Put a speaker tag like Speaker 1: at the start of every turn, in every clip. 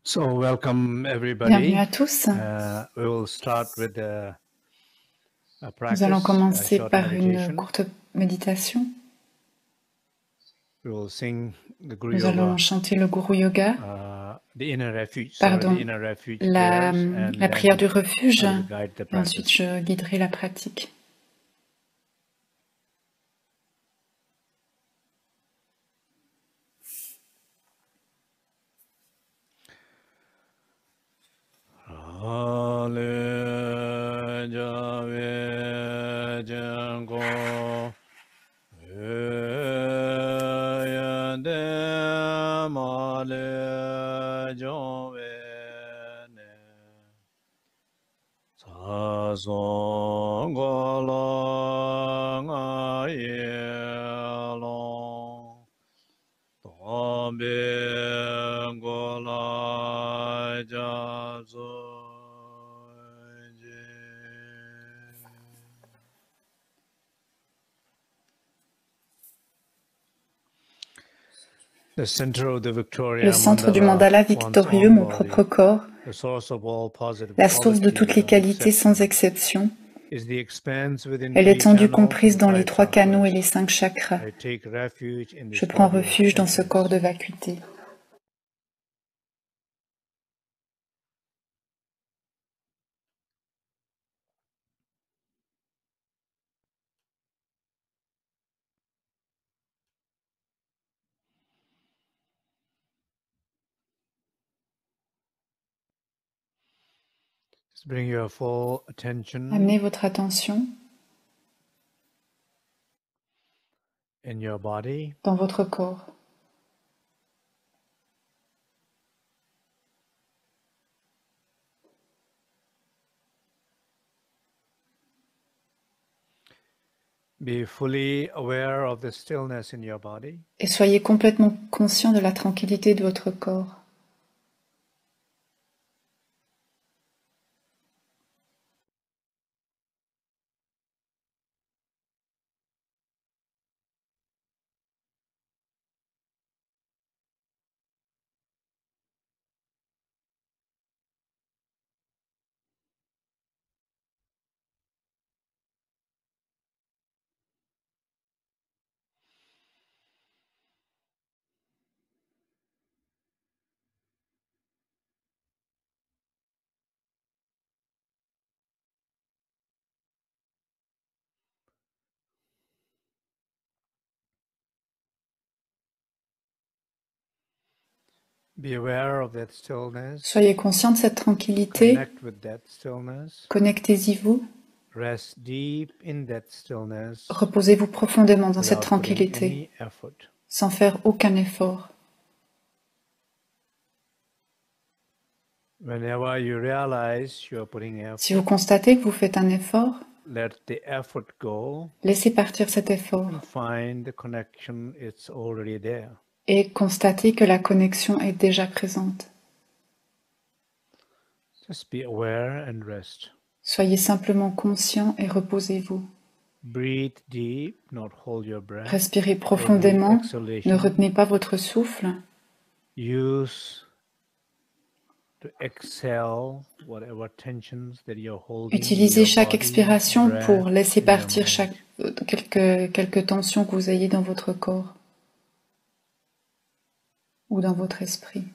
Speaker 1: So welcome
Speaker 2: Bienvenue
Speaker 1: everybody.
Speaker 2: à tous.
Speaker 1: We will start with a
Speaker 2: Nous allons
Speaker 1: practice, a
Speaker 2: commencer
Speaker 1: short
Speaker 2: par une
Speaker 1: meditation.
Speaker 2: courte méditation.
Speaker 1: We will sing the Guru
Speaker 2: Nous allons
Speaker 1: Yoga,
Speaker 2: chanter le Guru Yoga,
Speaker 1: the inner refuge,
Speaker 2: pardon,
Speaker 1: the inner refuge
Speaker 2: la
Speaker 1: prayers, and
Speaker 2: prière du
Speaker 1: then
Speaker 2: refuge,
Speaker 1: I will guide the
Speaker 2: et ensuite
Speaker 1: practice.
Speaker 2: je guiderai la pratique.
Speaker 1: Le
Speaker 2: centre du mandala victorieux, mon propre corps, la source de toutes les qualités sans exception, est l'étendue comprise dans les 3 canaux et les 5 chakras. Je prends refuge dans ce corps de vacuité. Amenez votre attention dans votre corps. Et soyez complètement conscient de la tranquillité de votre corps. Soyez conscient de cette tranquillité. Connectez-y-vous. Reposez-vous profondément dans cette tranquillité, sans faire aucun effort. Si vous constatez que vous faites un effort, laissez partir cet effort et constatez que la connexion est déjà présente. Soyez simplement conscient et reposez-vous. Respirez profondément, ne retenez pas votre souffle. Utilisez chaque expiration pour laisser partir quelques tensions que vous ayez dans votre corps ou dans votre esprit.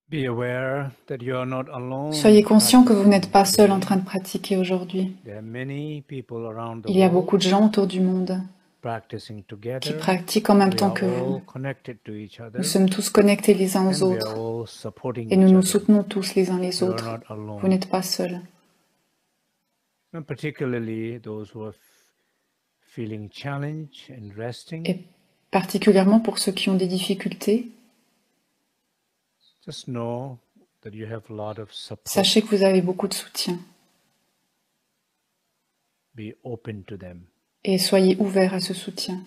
Speaker 2: Soyez conscient que vous n'êtes pas seul en train de pratiquer aujourd'hui. Il y a beaucoup de gens autour du monde qui pratiquent en même temps que vous. Nous sommes tous connectés les uns aux autres et nous nous soutenons tous les uns les autres. Vous n'êtes pas seul.
Speaker 1: and particularly those who are feeling challenge and resting.
Speaker 2: Et particulièrement pour ceux qui ont des difficultés,
Speaker 1: just know that you have a lot of support.
Speaker 2: Sachez que vous avez beaucoup de soutien.
Speaker 1: Be open to them.
Speaker 2: Et soyez ouverts à ce soutien.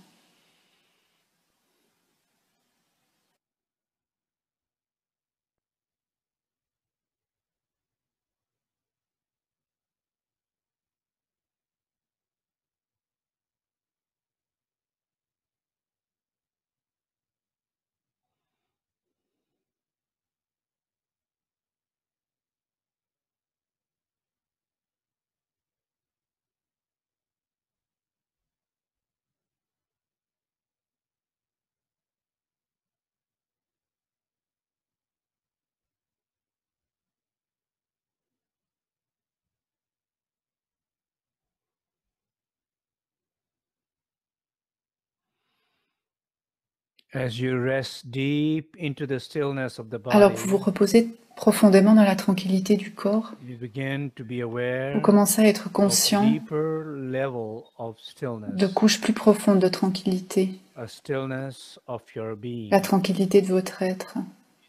Speaker 1: As you rest deep into the stillness of the body,
Speaker 2: alors que vous vous reposez profondément dans la tranquillité du corps,
Speaker 1: you begin to be aware
Speaker 2: vous commencez à être conscient
Speaker 1: deeper level of stillness,
Speaker 2: de couches plus profondes de tranquillité,
Speaker 1: a stillness of your being,
Speaker 2: la tranquillité de votre être,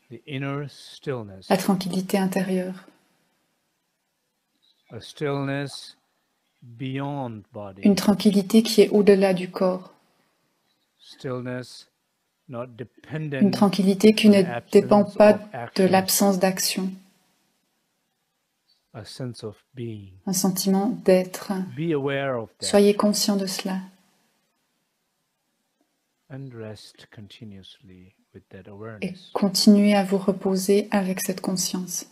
Speaker 1: the inner stillness,
Speaker 2: la tranquillité intérieure,
Speaker 1: a stillness beyond body,
Speaker 2: une tranquillité qui est au-delà du corps,
Speaker 1: stillness not
Speaker 2: une
Speaker 1: dependent
Speaker 2: tranquillité qui
Speaker 1: on
Speaker 2: ne
Speaker 1: the
Speaker 2: dépend
Speaker 1: absence
Speaker 2: pas
Speaker 1: of
Speaker 2: de
Speaker 1: action,
Speaker 2: l'absence d'action,
Speaker 1: a sense of being.
Speaker 2: un sentiment d'être.
Speaker 1: Be aware of that
Speaker 2: Soyez conscient de cela
Speaker 1: and rest continuously with that
Speaker 2: et
Speaker 1: awareness.
Speaker 2: continuez à vous reposer avec cette conscience.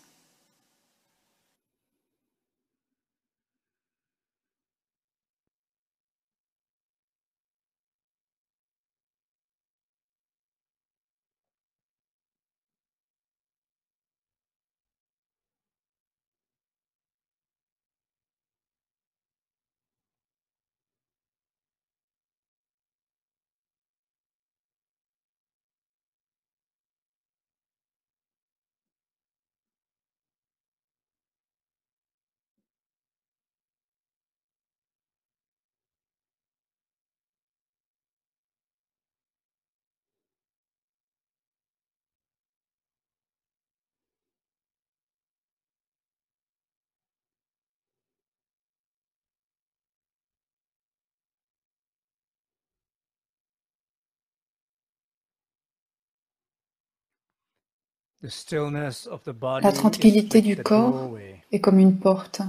Speaker 1: The stillness of the body
Speaker 2: La
Speaker 1: is
Speaker 2: tranquillité
Speaker 1: like
Speaker 2: du
Speaker 1: the
Speaker 2: corps
Speaker 1: doorway.
Speaker 2: est comme une porte.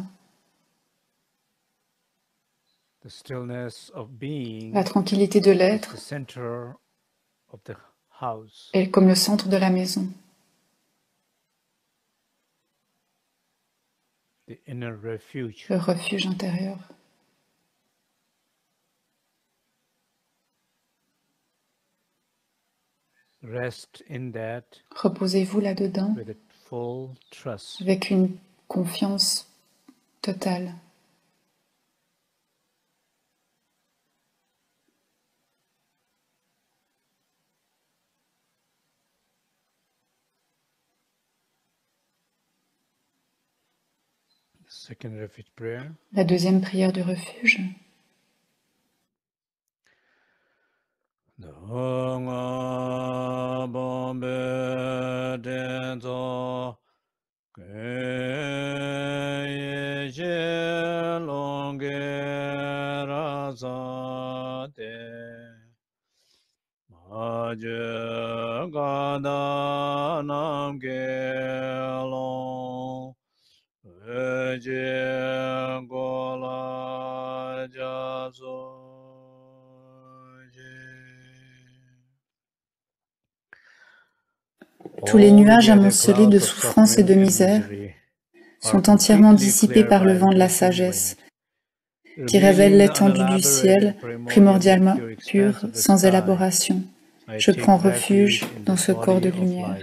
Speaker 1: The stillness of being
Speaker 2: La tranquillité de
Speaker 1: is the
Speaker 2: l'être
Speaker 1: center of the house.
Speaker 2: est comme le centre de la maison.
Speaker 1: The inner refuge.
Speaker 2: Le refuge intérieur.
Speaker 1: Rest in that
Speaker 2: Reposez-vous là-dedans
Speaker 1: with a full trust.
Speaker 2: avec une confiance totale.
Speaker 1: Second refuge prayer.
Speaker 2: La deuxième prière du refuge.
Speaker 1: Donga bombe denzo keye longe razate maje gada namge long veje gola jazo.
Speaker 2: Tous les nuages amoncelés de souffrance et de misère sont entièrement dissipés par le vent de la sagesse, qui révèle l'étendue du ciel, primordialement pur, sans élaboration. Je prends refuge dans ce corps de lumière.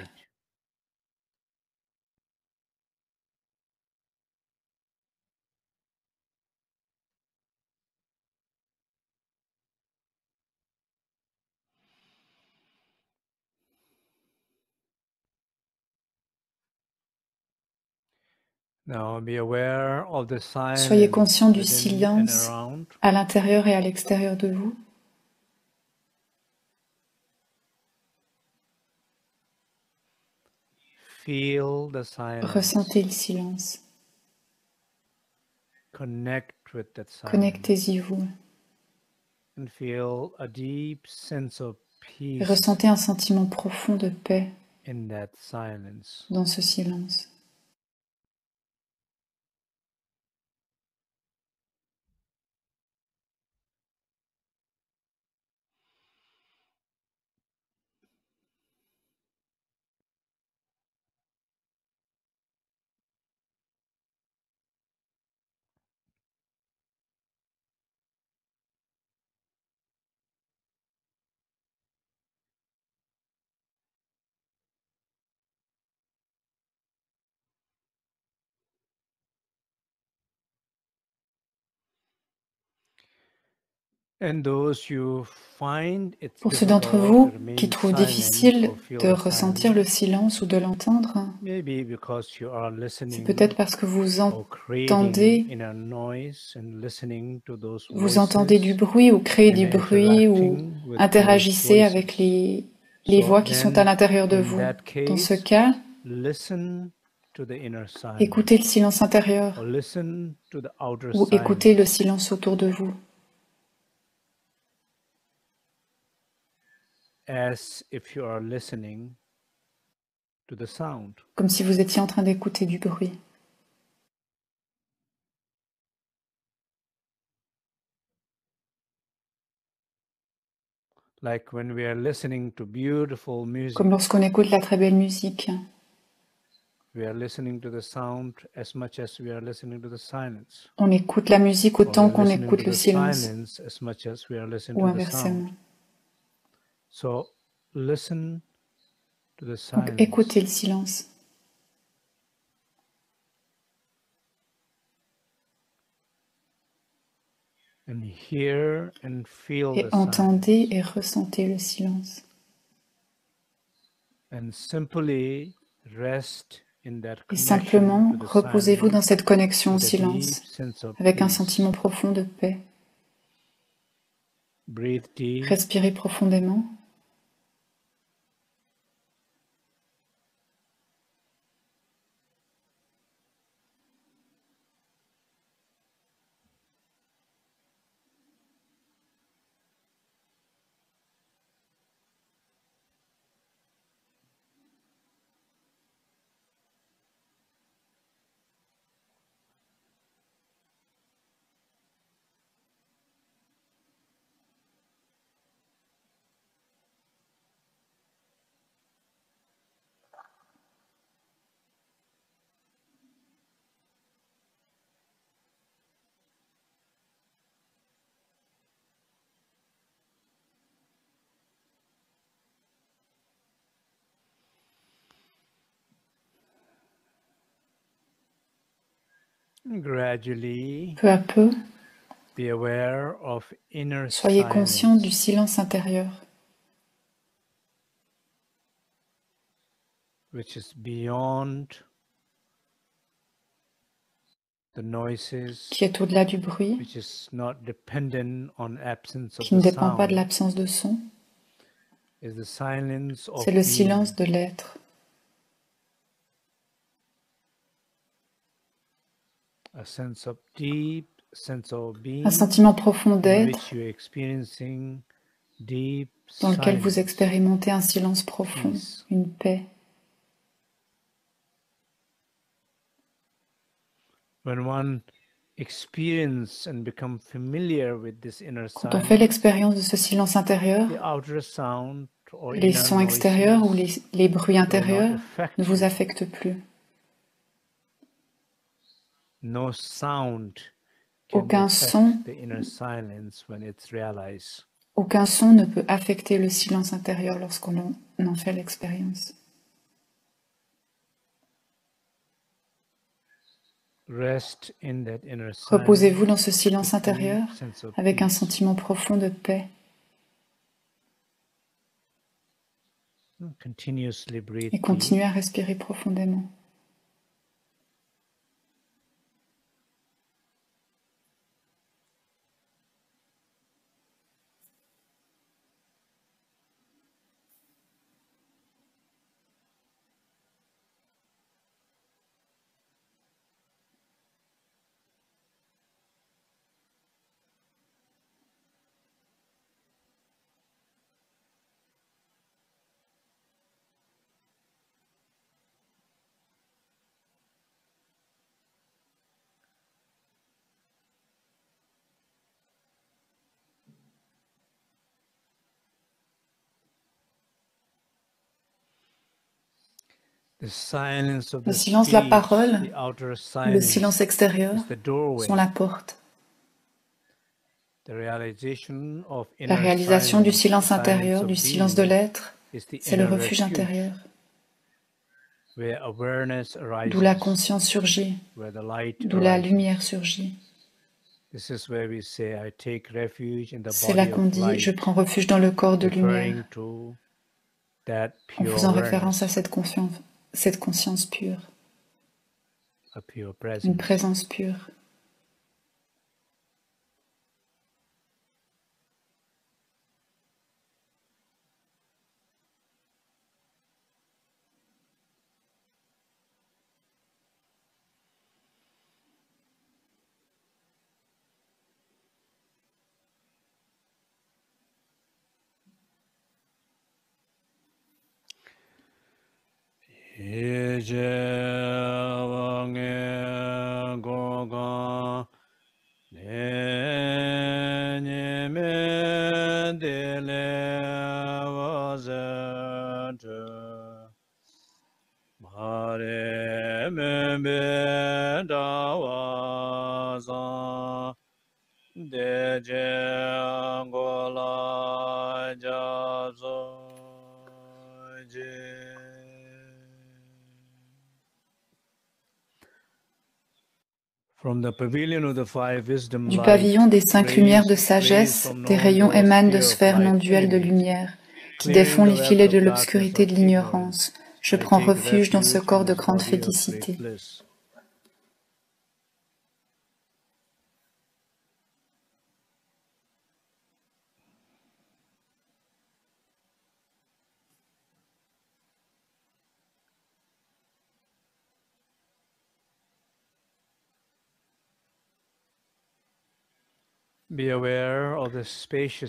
Speaker 2: Soyez conscient du silence à l'intérieur et à l'extérieur de vous. Ressentez le silence. Connectez-y-vous. Et ressentez un sentiment profond de paix dans ce silence. Pour ceux d'entre vous qui trouvent difficile de ressentir le silence ou de l'entendre, c'est peut-être parce que vous entendez du bruit ou créez du bruit ou interagissez avec les voix qui sont à l'intérieur de vous. Dans ce cas, écoutez le silence intérieur ou écoutez le silence autour de vous. Comme si vous étiez en train d'écouter du bruit. Comme lorsqu'on écoute la très belle musique. On écoute la musique autant qu'on écoute le silence, ou inversement. Donc écoutez le silence. Et entendez et ressentez le silence. Et simplement, reposez-vous dans cette connexion au silence, avec un sentiment profond de paix. Respirez profondément. Peu à peu, soyez conscient du silence intérieur qui est au-delà du bruit, qui ne dépend pas de l'absence de son. C'est le silence de l'être. Un sentiment profond d'être dans lequel vous expérimentez un silence profond, une paix. Quand on fait l'expérience de ce silence intérieur, les sons extérieurs ou les bruits intérieurs ne vous affectent plus. Aucun son ne peut affecter le silence intérieur lorsqu'on en fait l'expérience. Reposez-vous dans ce silence intérieur avec un sentiment profond de paix. Et continuez à respirer profondément. Le silence de la parole, le silence extérieur, sont la porte. La réalisation du silence intérieur, du silence de l'être, c'est le refuge intérieur, d'où la conscience surgit, d'où la lumière surgit. C'est là qu'on dit « je prends refuge dans le corps de lumière », en faisant référence à cette conscience pure, une présence pure. Du pavillon des 5 lumières de sagesse, des rayons émanent de sphères non duelles de lumière, qui défont les filets de l'obscurité de l'ignorance. Je prends refuge dans ce corps de grande félicité.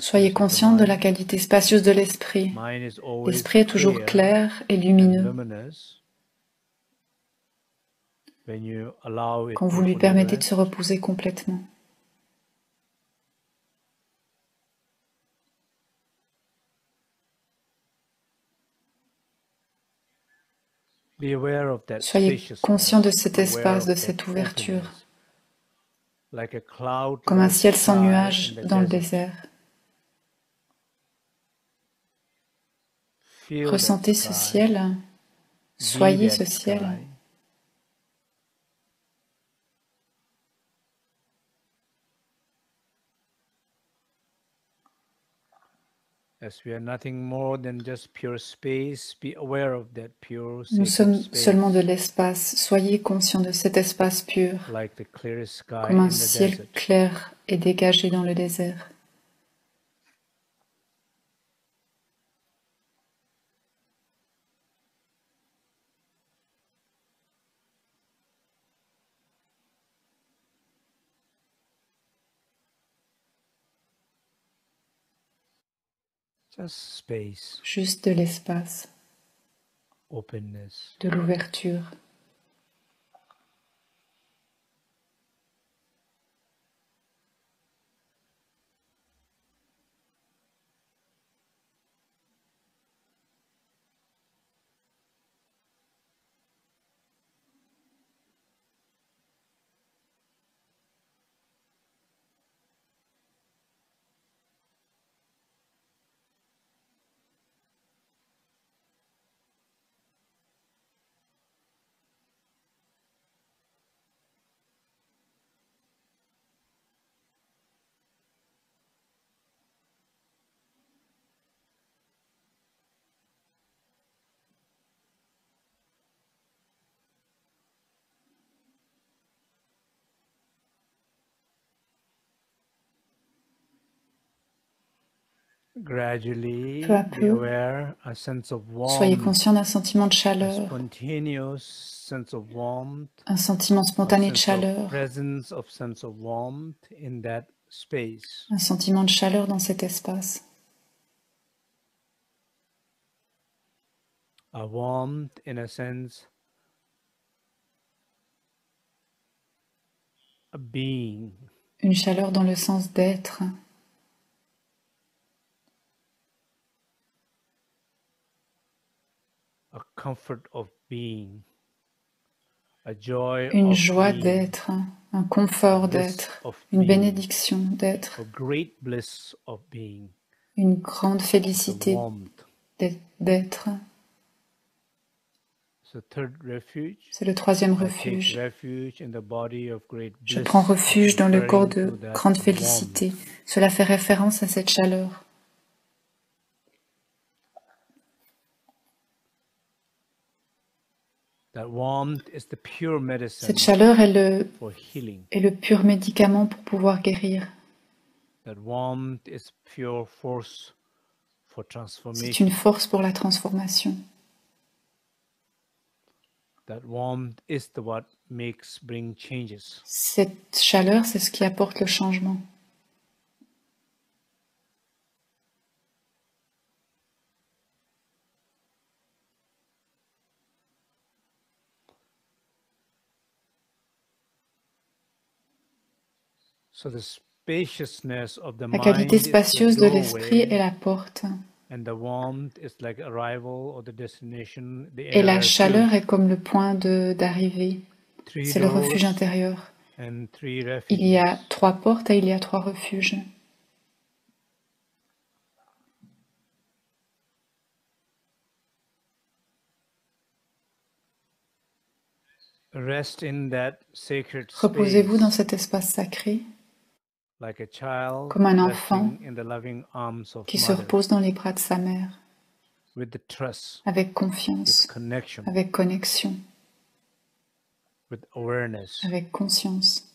Speaker 2: Soyez conscient de la qualité spacieuse de l'esprit. L'esprit est toujours clair et lumineux. Quand vous lui permettez de se reposer complètement. Soyez conscient de cet espace, de cette ouverture, comme un ciel sans nuages dans le désert. Ressentez ce ciel, soyez ce ciel. Nous sommes seulement de l'espace, soyez conscient de cet espace pur, comme un ciel clair et dégagé dans le désert. Juste de l'espace, de l'ouverture. Peu à peu, soyez conscient d'un sentiment de chaleur, un sentiment spontané de chaleur, un sentiment de chaleur dans cet espace. Une chaleur dans le sens d'être. une joie d'être, un confort d'être, une bénédiction d'être, une grande félicité d'être. C'est le troisième refuge. Je prends refuge dans le corps de grande félicité. Cela fait référence à cette chaleur. Cette chaleur est le pur médicament pour pouvoir guérir. C'est une force pour la transformation. Cette chaleur, c'est ce qui apporte le changement. La qualité spacieuse de l'esprit est la porte. Et la chaleur est comme le point d'arrivée. C'est le refuge intérieur. Il y a 3 portes et il y a 3 refuges. Reposez-vous dans cet espace sacré, comme un enfant qui se repose dans les bras de sa mère, avec confiance, avec connexion, avec conscience,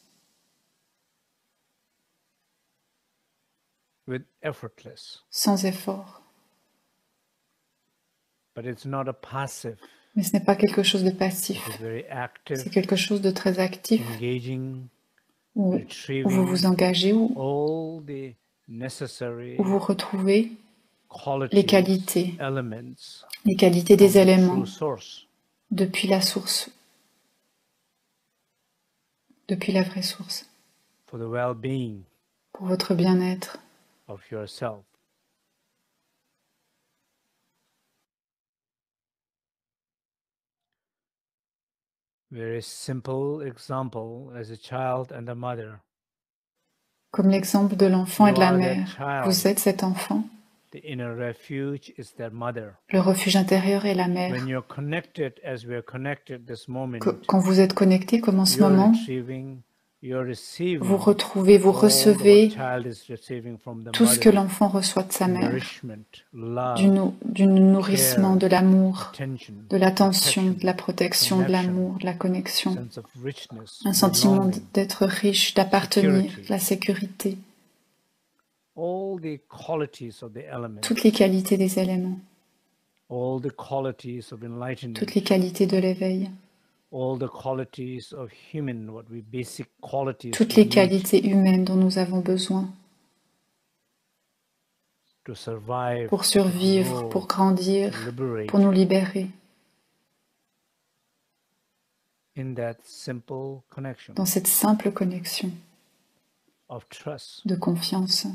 Speaker 2: sans effort. Mais ce n'est pas quelque chose de passif, c'est quelque chose de très actif, où vous vous engagez, où vous retrouvez les qualités des éléments depuis la source, depuis la vraie source, pour votre bien-être. Comme l'exemple de l'enfant et de la mère. Vous êtes cet enfant. Le refuge intérieur est la mère. Quand vous êtes connecté, comme en ce moment, vous retrouvez, vous recevez tout ce que l'enfant reçoit de sa mère, du nourrissement, de l'amour, de l'attention, de la protection, de l'amour, de la connexion, un sentiment d'être riche, d'appartenir, la sécurité, toutes les qualités des éléments, toutes les qualités de l'éveil, toutes les qualités humaines dont nous avons besoin pour survivre, pour grandir, pour nous libérer. Dans cette simple connexion de confiance.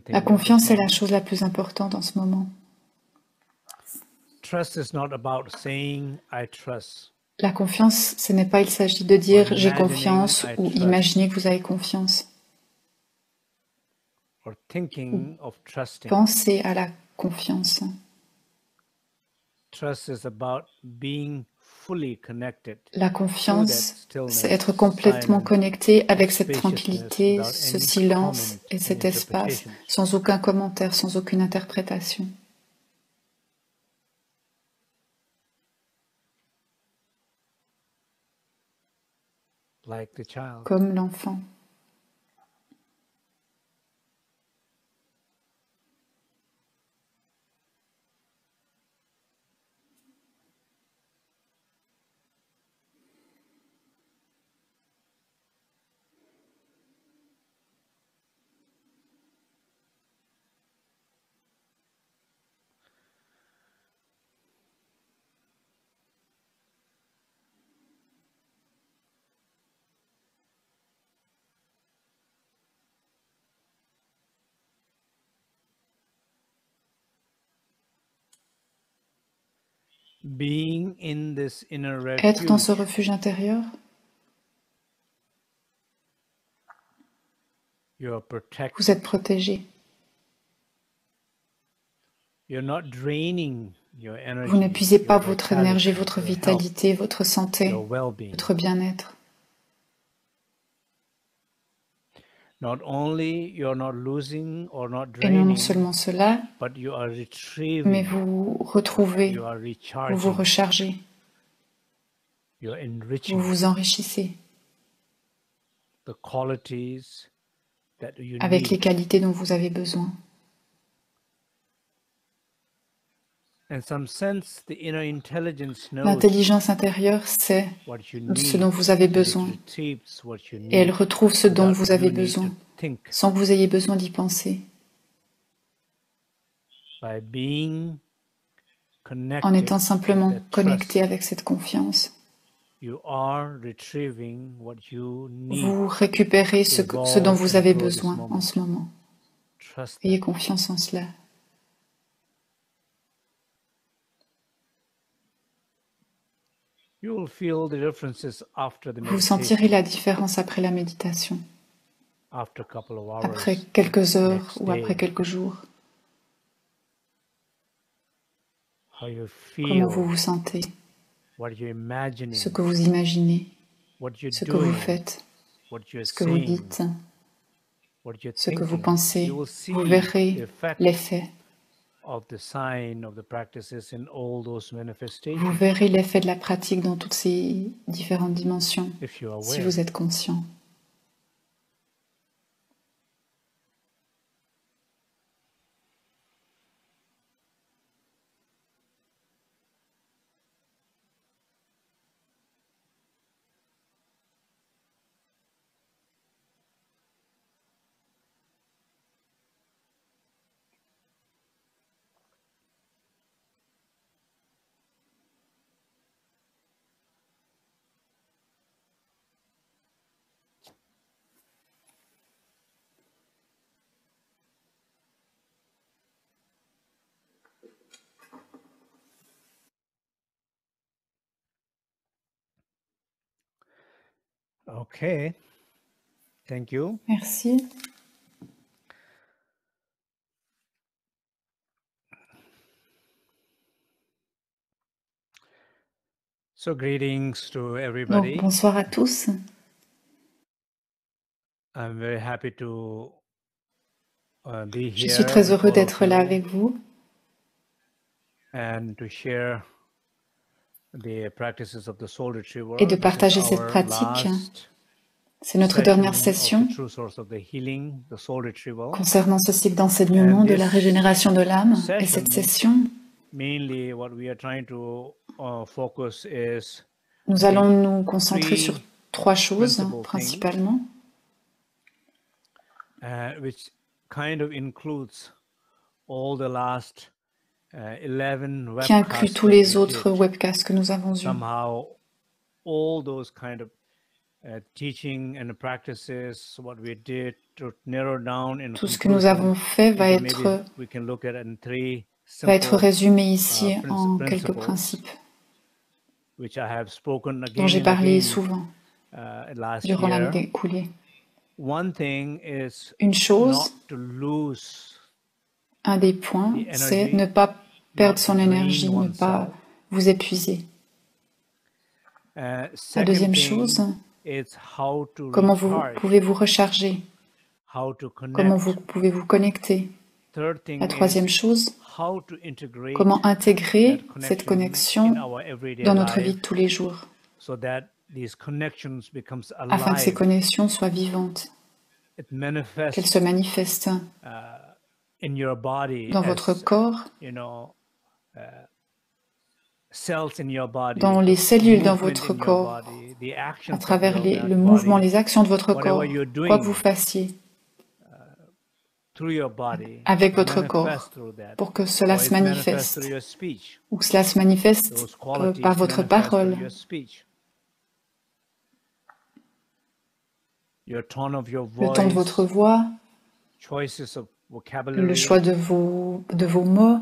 Speaker 2: La confiance est la chose la plus importante en ce moment. La confiance, ce n'est pas il s'agit de dire j'ai confiance ou imaginez que vous avez confiance. Pensez à la confiance. La confiance, c'est être complètement connecté avec cette tranquillité, ce silence et cet espace, sans aucun commentaire, sans aucune interprétation. Comme l'enfant. Être dans ce refuge intérieur, vous êtes protégé. Vous n'épuisez pas votre énergie, votre vitalité, votre santé, votre bien-être. Et non seulement cela, mais vous retrouvez, vous vous rechargez, vous vous enrichissez avec les qualités dont vous avez besoin. L'intelligence intérieure sait ce dont vous avez besoin et elle retrouve ce dont vous avez besoin sans que vous ayez besoin d'y penser. En étant simplement connecté avec cette confiance, vous récupérez ce dont vous avez besoin en ce moment. Ayez confiance en cela. Vous sentirez la différence après la méditation, après quelques heures ou après quelques jours. Comment vous vous sentez, ce que vous imaginez, ce que vous faites, ce que vous dites, ce que vous pensez. Vous verrez l'effet. Vous verrez l'effet de la pratique dans toutes ces différentes dimensions, si vous êtes conscient.
Speaker 1: Okay. Thank you.
Speaker 2: Merci.
Speaker 1: So greetings to everybody.
Speaker 2: Donc, bonsoir à tous.
Speaker 1: I'm very happy to be here.
Speaker 2: Je suis très heureux d'être là avec vous
Speaker 1: and to share the practices of the soul retrieval.
Speaker 2: Et de partager cette pratique. C'est notre dernière session concernant ce cycle d'enseignement de la régénération de l'âme. Et cette session, nous allons nous concentrer sur 3 choses principalement, qui inclut tous les autres webcasts que nous avons eus. Tout ce que nous avons fait va être résumé ici en quelques principes dont j'ai parlé souvent durant l'année écoulée. Une chose, un des points, c'est ne pas perdre son énergie, ne pas vous épuiser. La deuxième chose, comment vous pouvez vous recharger, comment vous pouvez vous connecter. La troisième chose, comment intégrer cette connexion dans notre vie de tous les jours, afin que ces connexions soient vivantes, qu'elles se manifestent dans votre corps, dans les cellules dans votre corps, à travers le mouvement, les actions de votre corps, quoi que vous fassiez avec votre corps, pour que cela se manifeste, ou que cela se manifeste par votre parole. Le ton de votre voix, le choix de vos mots,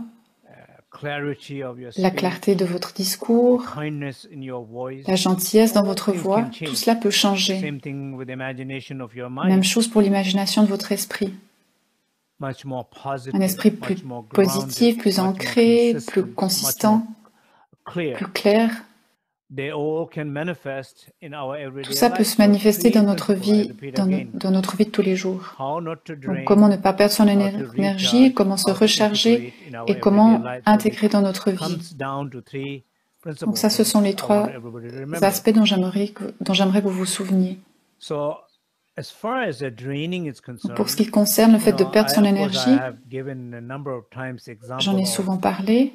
Speaker 2: la clarté de votre discours, la gentillesse dans votre voix, tout cela peut changer. Même chose pour l'imagination de votre esprit. Un esprit plus positif, plus ancré, plus consistant, plus clair. Tout ça peut se manifester dans notre vie, dans notre vie de tous les jours. Donc, comment ne pas perdre son énergie, comment se recharger et comment intégrer dans notre vie. Donc ça, ce sont les 3 aspects dont j'aimerais que vous vous souveniez. Donc, pour ce qui concerne le fait de perdre son énergie, j'en ai souvent parlé.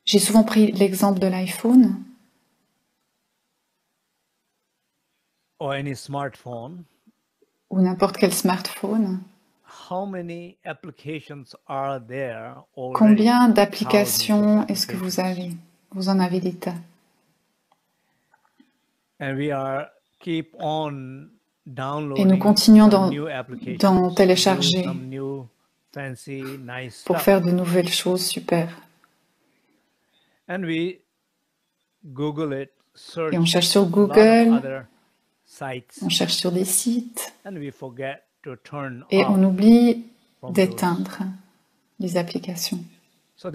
Speaker 2: J'ai souvent pris l'exemple de l'iPhone. Ou n'importe quel smartphone. Combien d'applications est-ce que vous avez? Vous en avez des tas. Et nous continuons d'en télécharger pour faire de nouvelles choses super. Et on cherche sur Google, on cherche sur des sites, et on oublie d'éteindre les applications. Donc,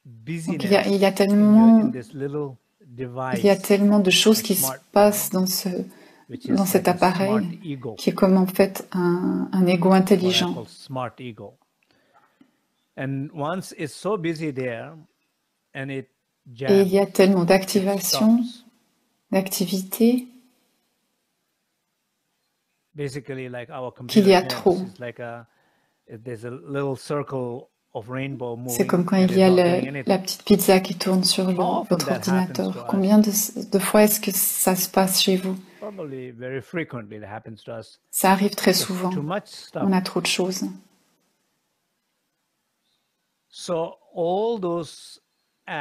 Speaker 2: il y a tellement de choses qui se passent dans cet appareil, qui est comme en fait un ego intelligent. Et il y a tellement d'activations, d'activités, qu'il y a trop. C'est comme quand il y a la petite pizza qui tourne sur votre ordinateur. Combien de fois est-ce que ça se passe chez vous? Ça arrive très souvent. On a trop de choses.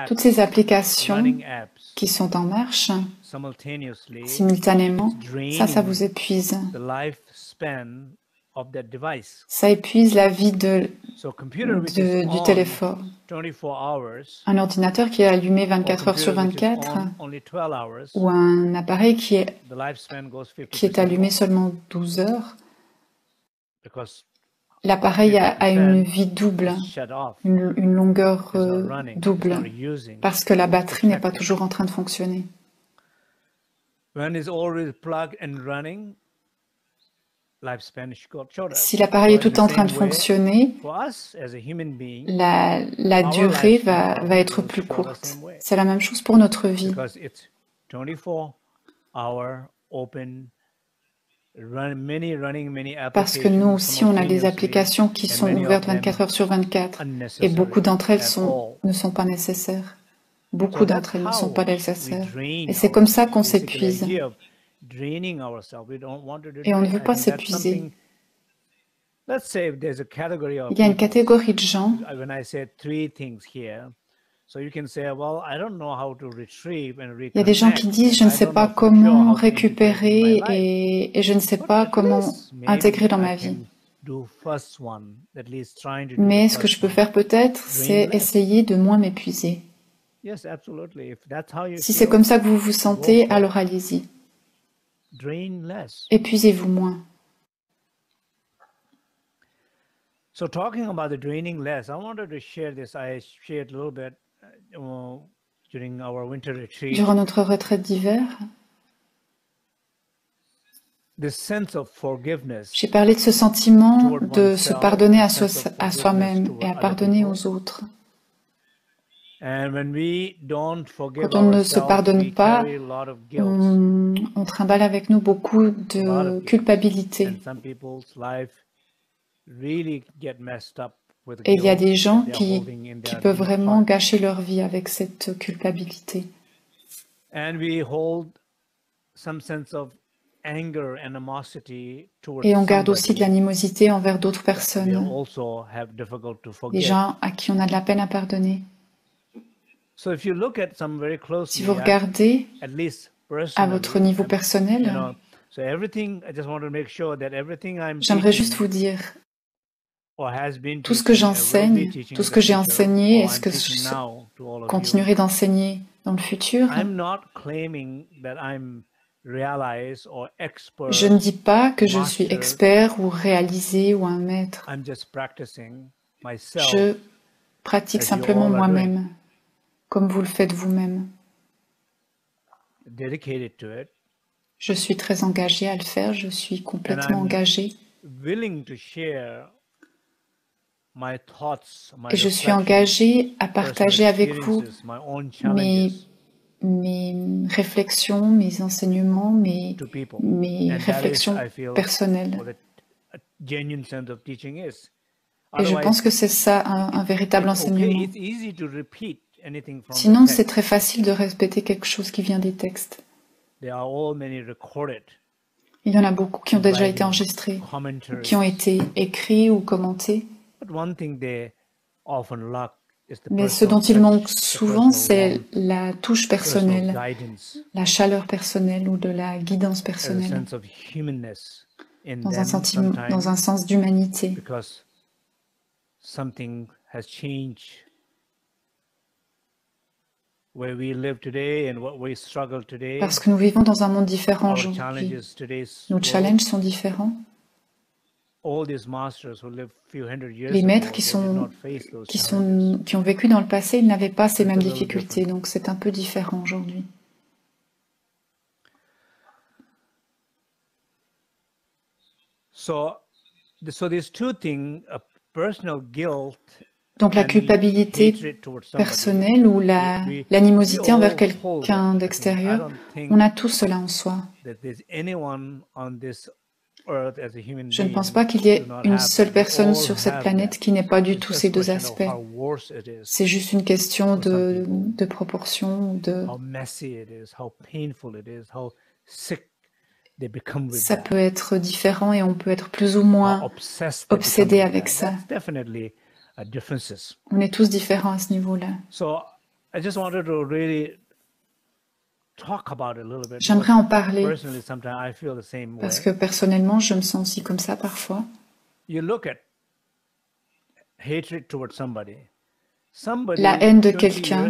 Speaker 2: Toutes ces applications qui sont en marche simultanément, ça vous épuise. Ça épuise la vie du téléphone. Un ordinateur qui est allumé 24 heures sur 24 ou un appareil qui est allumé seulement 12 heures, l'appareil a une vie double, une longueur double, parce que la batterie n'est pas toujours en train de fonctionner. Si l'appareil est tout en train de fonctionner, la durée va être plus courte. C'est la même chose pour notre vie. Parce que nous aussi, on a des applications qui sont ouvertes 24 heures sur 24 et beaucoup d'entre elles ne sont pas nécessaires. Beaucoup d'entre elles ne sont pas nécessaires. Et c'est comme ça qu'on s'épuise. Et on ne veut pas s'épuiser. Il y a une catégorie de gens. Il y a des gens qui disent « je ne sais pas comment récupérer et je ne sais pas comment intégrer dans ma vie ». Mais ce que je peux faire peut-être, c'est essayer de moins m'épuiser. Si c'est comme ça que vous vous sentez, alors allez-y. Épuisez-vous moins.
Speaker 1: So talking about the draining less, I wanted to share this. I shared a little bit during our winter retreat.
Speaker 2: Durant notre retraite d'hiver, j'ai parlé de ce sentiment de se pardonner à soi-même et à pardonner aux autres. Quand on ne se pardonne pas, on trimballe avec nous beaucoup de culpabilité. Et il y a des gens qui peuvent vraiment gâcher leur vie avec cette culpabilité. Et on garde aussi de l'animosité envers d'autres personnes, des gens à qui on a de la peine à pardonner. Si vous regardez à votre niveau personnel, j'aimerais juste vous dire, tout ce que j'enseigne, tout ce que j'ai enseigné, est-ce que je continuerai d'enseigner dans le futur? Je ne dis pas que je suis expert ou réalisé ou un maître. Je pratique simplement moi-même, comme vous le faites vous-même. Je suis très engagé à le faire, je suis complètement engagé. Et je suis engagé à partager avec vous mes réflexions, mes enseignements, mes réflexions personnelles. Et je pense que c'est ça, un véritable enseignement. Sinon, c'est très facile de répéter quelque chose qui vient des textes. Il y en a beaucoup qui ont déjà été enregistrés, qui ont été écrits ou commentés. Mais ce dont il manque souvent, c'est la touche personnelle, la chaleur personnelle ou de la guidance personnelle, dans un sens d'humanité. Parce que nous vivons dans un monde différent aujourd'hui. Nos challenges sont différents. Les maîtres qui ont vécu dans le passé, ils n'avaient pas ces mêmes difficultés, donc c'est un peu différent aujourd'hui. Donc la culpabilité personnelle ou l'animosité envers quelqu'un d'extérieur, on a tout cela en soi. Je ne pense pas qu'il y ait une seule personne sur cette planète qui n'ait pas du tout ces deux aspects. C'est juste une question de proportion, ça peut être différent et on peut être plus ou moins obsédé avec ça. On est tous différents à ce niveau-là. J'aimerais en parler parce que personnellement, je me sens aussi comme ça parfois. La haine de quelqu'un,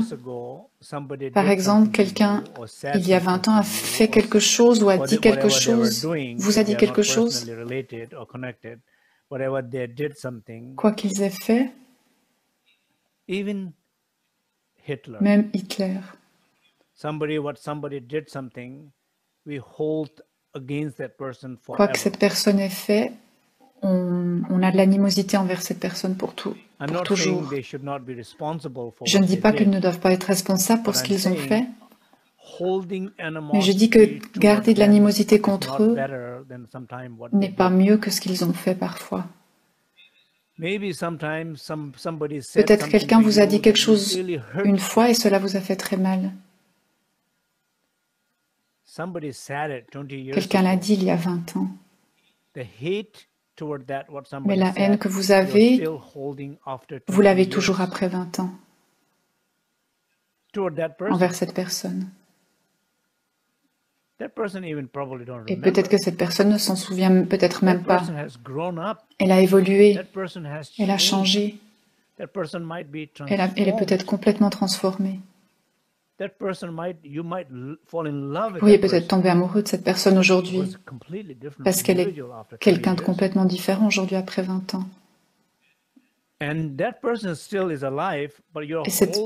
Speaker 2: par exemple, quelqu'un, il y a 20 ans, a fait quelque chose ou a dit quelque chose, vous a dit quelque chose, quoi qu'ils aient fait, même Hitler. Quoi que cette personne ait fait, on a de l'animosité envers cette personne pour toujours. Je ne dis pas qu'ils ne doivent pas être responsables pour ce qu'ils ont fait, mais je dis que garder de l'animosité contre eux n'est pas mieux que ce qu'ils ont fait parfois. Peut-être quelqu'un vous a dit quelque chose une fois et cela vous a fait très mal. Quelqu'un l'a dit il y a 20 ans. Mais la haine que vous avez, vous l'avez toujours après 20 ans envers cette personne. Et peut-être que cette personne ne s'en souvient peut-être même pas. Elle a évolué, elle a changé, elle est peut-être complètement transformée. Vous pourriez peut-être tomber amoureux de cette personne aujourd'hui parce qu'elle est quelqu'un de complètement différent aujourd'hui après 20 ans. Et cette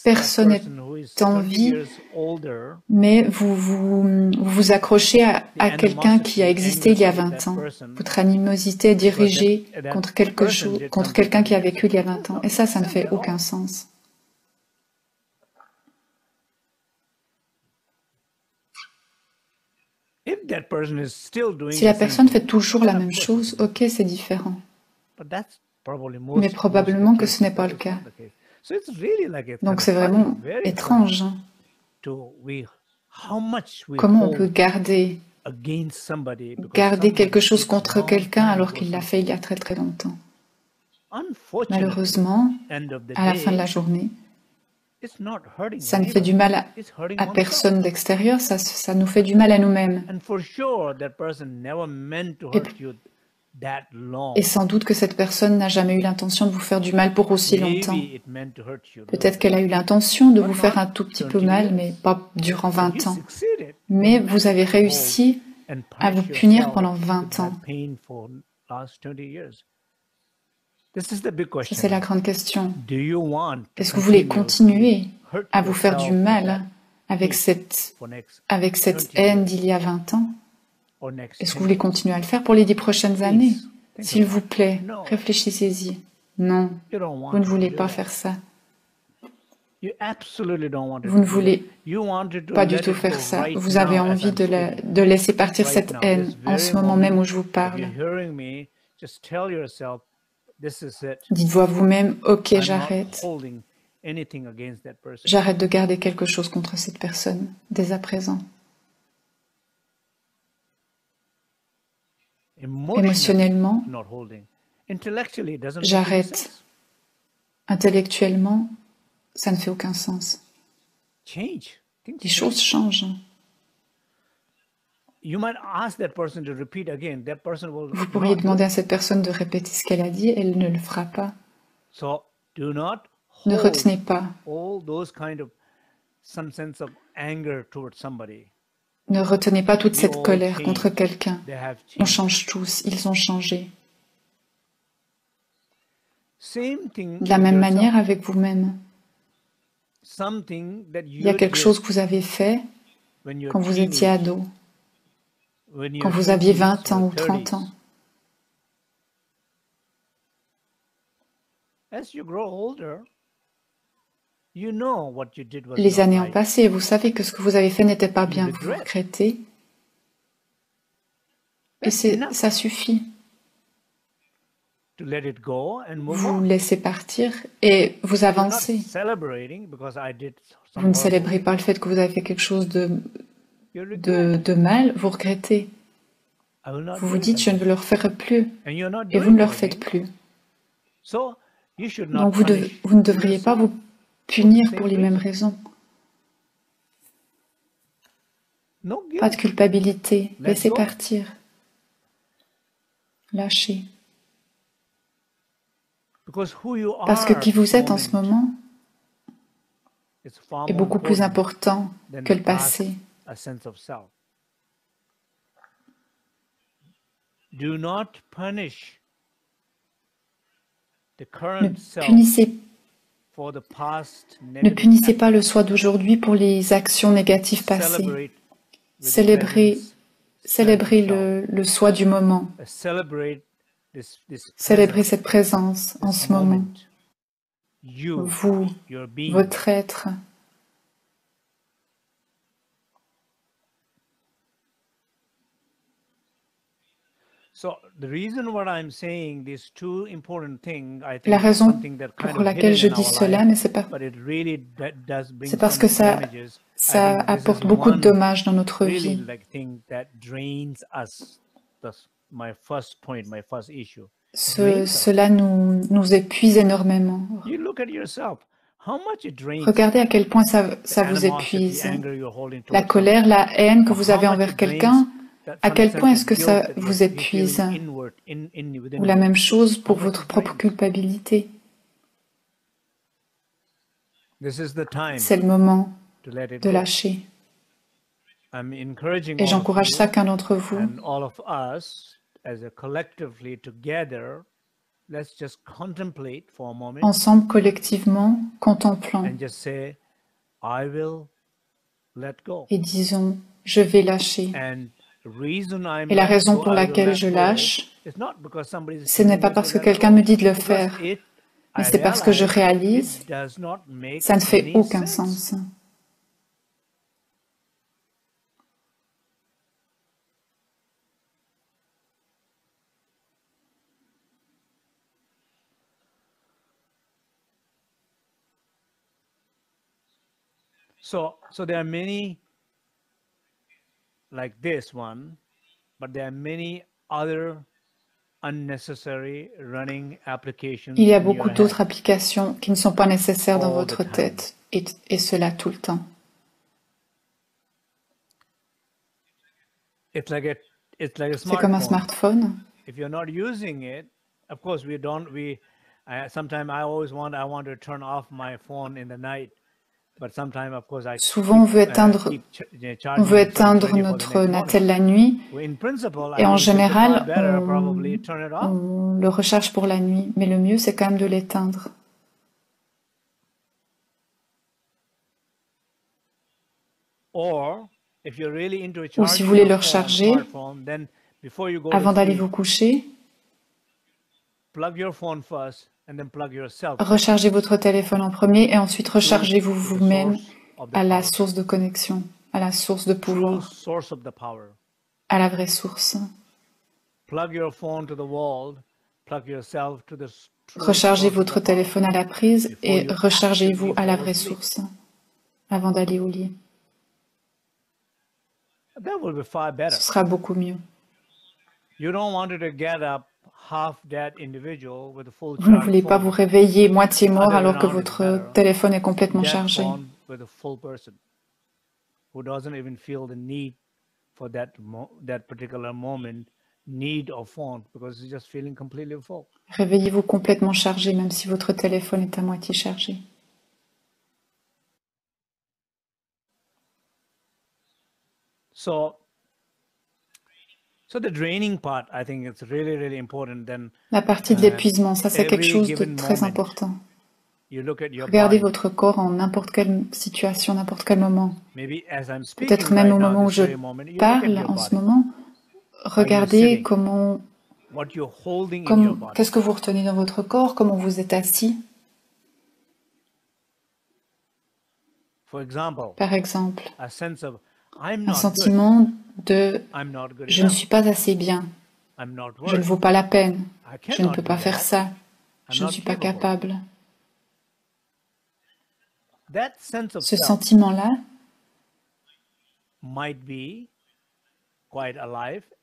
Speaker 2: personne est en vie, mais vous accrochez à quelqu'un qui a existé il y a 20 ans. Votre animosité est dirigée contre quelqu'un qui a vécu il y a 20 ans. Et ça ne fait aucun sens. Si la personne fait toujours la même chose, ok, c'est différent. Mais probablement que ce n'est pas le cas. Donc c'est vraiment étrange. Comment on peut garder quelque chose contre quelqu'un alors qu'il l'a fait il y a très très longtemps? Malheureusement, à la fin de la journée, ça ne fait du mal à personne d'extérieur, ça nous fait du mal à nous-mêmes. Et sans doute que cette personne n'a jamais eu l'intention de vous faire du mal pour aussi longtemps. Peut-être qu'elle a eu l'intention de vous faire un tout petit peu mal, mais pas durant 20 ans. Mais vous avez réussi à vous punir pendant 20 ans. Ça, c'est la grande question. Est-ce que vous voulez continuer à vous faire du mal avec cette haine d'il y a 20 ans? Est-ce que vous voulez continuer à le faire pour les 10 prochaines années? S'il vous plaît, réfléchissez-y. Non, vous ne voulez pas faire ça. Vous ne voulez pas du tout faire ça. Vous avez envie de laisser partir cette haine en ce moment même où je vous parle. Dites-vous à vous-même, ok, j'arrête. J'arrête de garder quelque chose contre cette personne, dès à présent. Émotionnellement, j'arrête. Intellectuellement, ça ne fait aucun sens. Les choses changent. Vous pourriez demander à cette personne de répéter ce qu'elle a dit, elle ne le fera pas. Ne retenez pas. Ne retenez pas toute cette colère contre quelqu'un. On change tous, ils ont changé. De la même manière avec vous-même. Il y a quelque chose que vous avez fait quand vous étiez ado, quand vous aviez 20 ans ou 30 ans. Les années ont passé et vous savez que ce que vous avez fait n'était pas bien. Vous regrettez. Et ça suffit. Vous laissez partir et vous avancez. Vous ne célébrez pas le fait que vous avez fait quelque chose de mal, vous regrettez. Vous vous dites, je ne le referai plus. Et vous ne le refaites plus. Donc vous ne devriez pas vous punir pour les mêmes raisons. Pas de culpabilité. Laissez partir. Lâchez. Parce que qui vous êtes en ce moment est beaucoup plus important que le passé. Ne punissez pas le soi d'aujourd'hui pour les actions négatives passées. Célébrez le soi du moment. Célébrez cette présence en ce moment. Vous, votre être. La raison pour laquelle je dis cela, mais c'est parce que ça apporte beaucoup de dommages dans notre vie. Cela nous épuise énormément. Regardez à quel point ça vous épuise. La colère, la haine que vous avez envers quelqu'un, à quel point est-ce que ça vous épuise? Ou la même chose pour votre propre culpabilité. C'est le moment de lâcher. Et j'encourage chacun d'entre vous ensemble, collectivement, contemplons et disons, je vais lâcher. Et la raison pour laquelle je lâche, ce n'est pas parce que quelqu'un me dit de le faire, mais c'est parce que je réalise, ça ne fait aucun sens.
Speaker 1: So there are many like this one, but there are many other unnecessary running applications.
Speaker 2: Il y a beaucoup d'autres applications qui ne sont pas nécessaires dans votre tête, et cela tout le temps. C'est comme un smartphone.
Speaker 1: if you're not using it, of course sometimes I want to turn off my phone in the night, but sometimes of course I
Speaker 2: Souvent, on veut éteindre notre Natel la nuit, et en général, on le recharge pour la nuit, mais le mieux, c'est quand même de l'éteindre. Ou si vous voulez le recharger, avant d'aller vous coucher, rechargez votre téléphone en premier et ensuite rechargez-vous vous-même à la source de connexion, à la source de pouvoir, à la vraie source. Rechargez votre téléphone à la prise et rechargez-vous à la vraie source avant d'aller au lit. Ce sera beaucoup mieux. Vous ne voulez pas vous réveiller moitié mort alors que votre téléphone est complètement chargé. Réveillez-vous complètement chargé même si votre téléphone est à moitié chargé. La partie de l'épuisement, ça c'est quelque chose de très important. Regardez votre corps en n'importe quelle situation, n'importe quel moment. Peut-être même au moment où je parle en ce moment, regardez qu'est-ce que vous retenez dans votre corps, comment vous êtes assis. Par exemple, un sentiment de « je ne suis pas assez bien, je ne vaux pas la peine, je ne peux pas faire ça, je ne suis pas capable ». Ce sentiment-là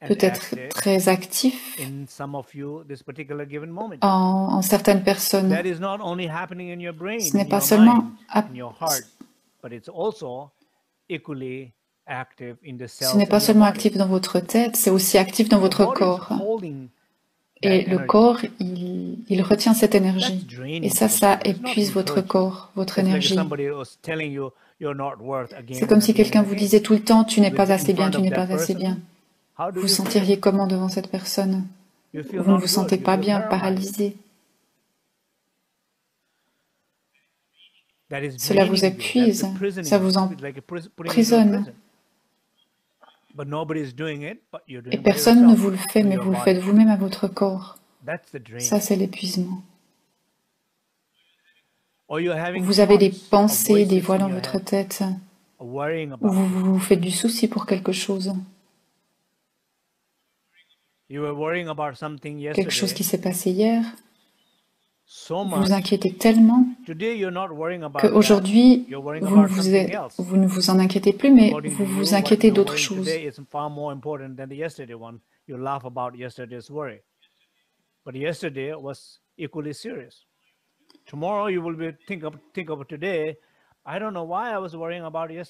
Speaker 2: peut être très actif en certaines personnes. Ce n'est pas seulement actif dans votre tête, c'est aussi actif dans votre corps. Et le corps, il retient cette énergie. Et ça épuise votre corps, votre énergie. C'est comme si quelqu'un vous disait tout le temps « tu n'es pas assez bien, tu n'es pas assez bien ». Vous vous sentiriez comment devant cette personne? Vous ne vous sentez pas bien, paralysé. Cela vous épuise, ça vous emprisonne. Et personne ne vous le fait, mais vous le faites vous-même à votre corps. Ça, c'est l'épuisement. Vous avez des pensées, des voix dans votre tête, où vous vous faites du souci pour quelque chose. Quelque chose qui s'est passé hier. Vous vous inquiétez tellement qu'aujourd'hui, vous ne vous en inquiétez plus, mais vous vous inquiétez d'autres choses. Et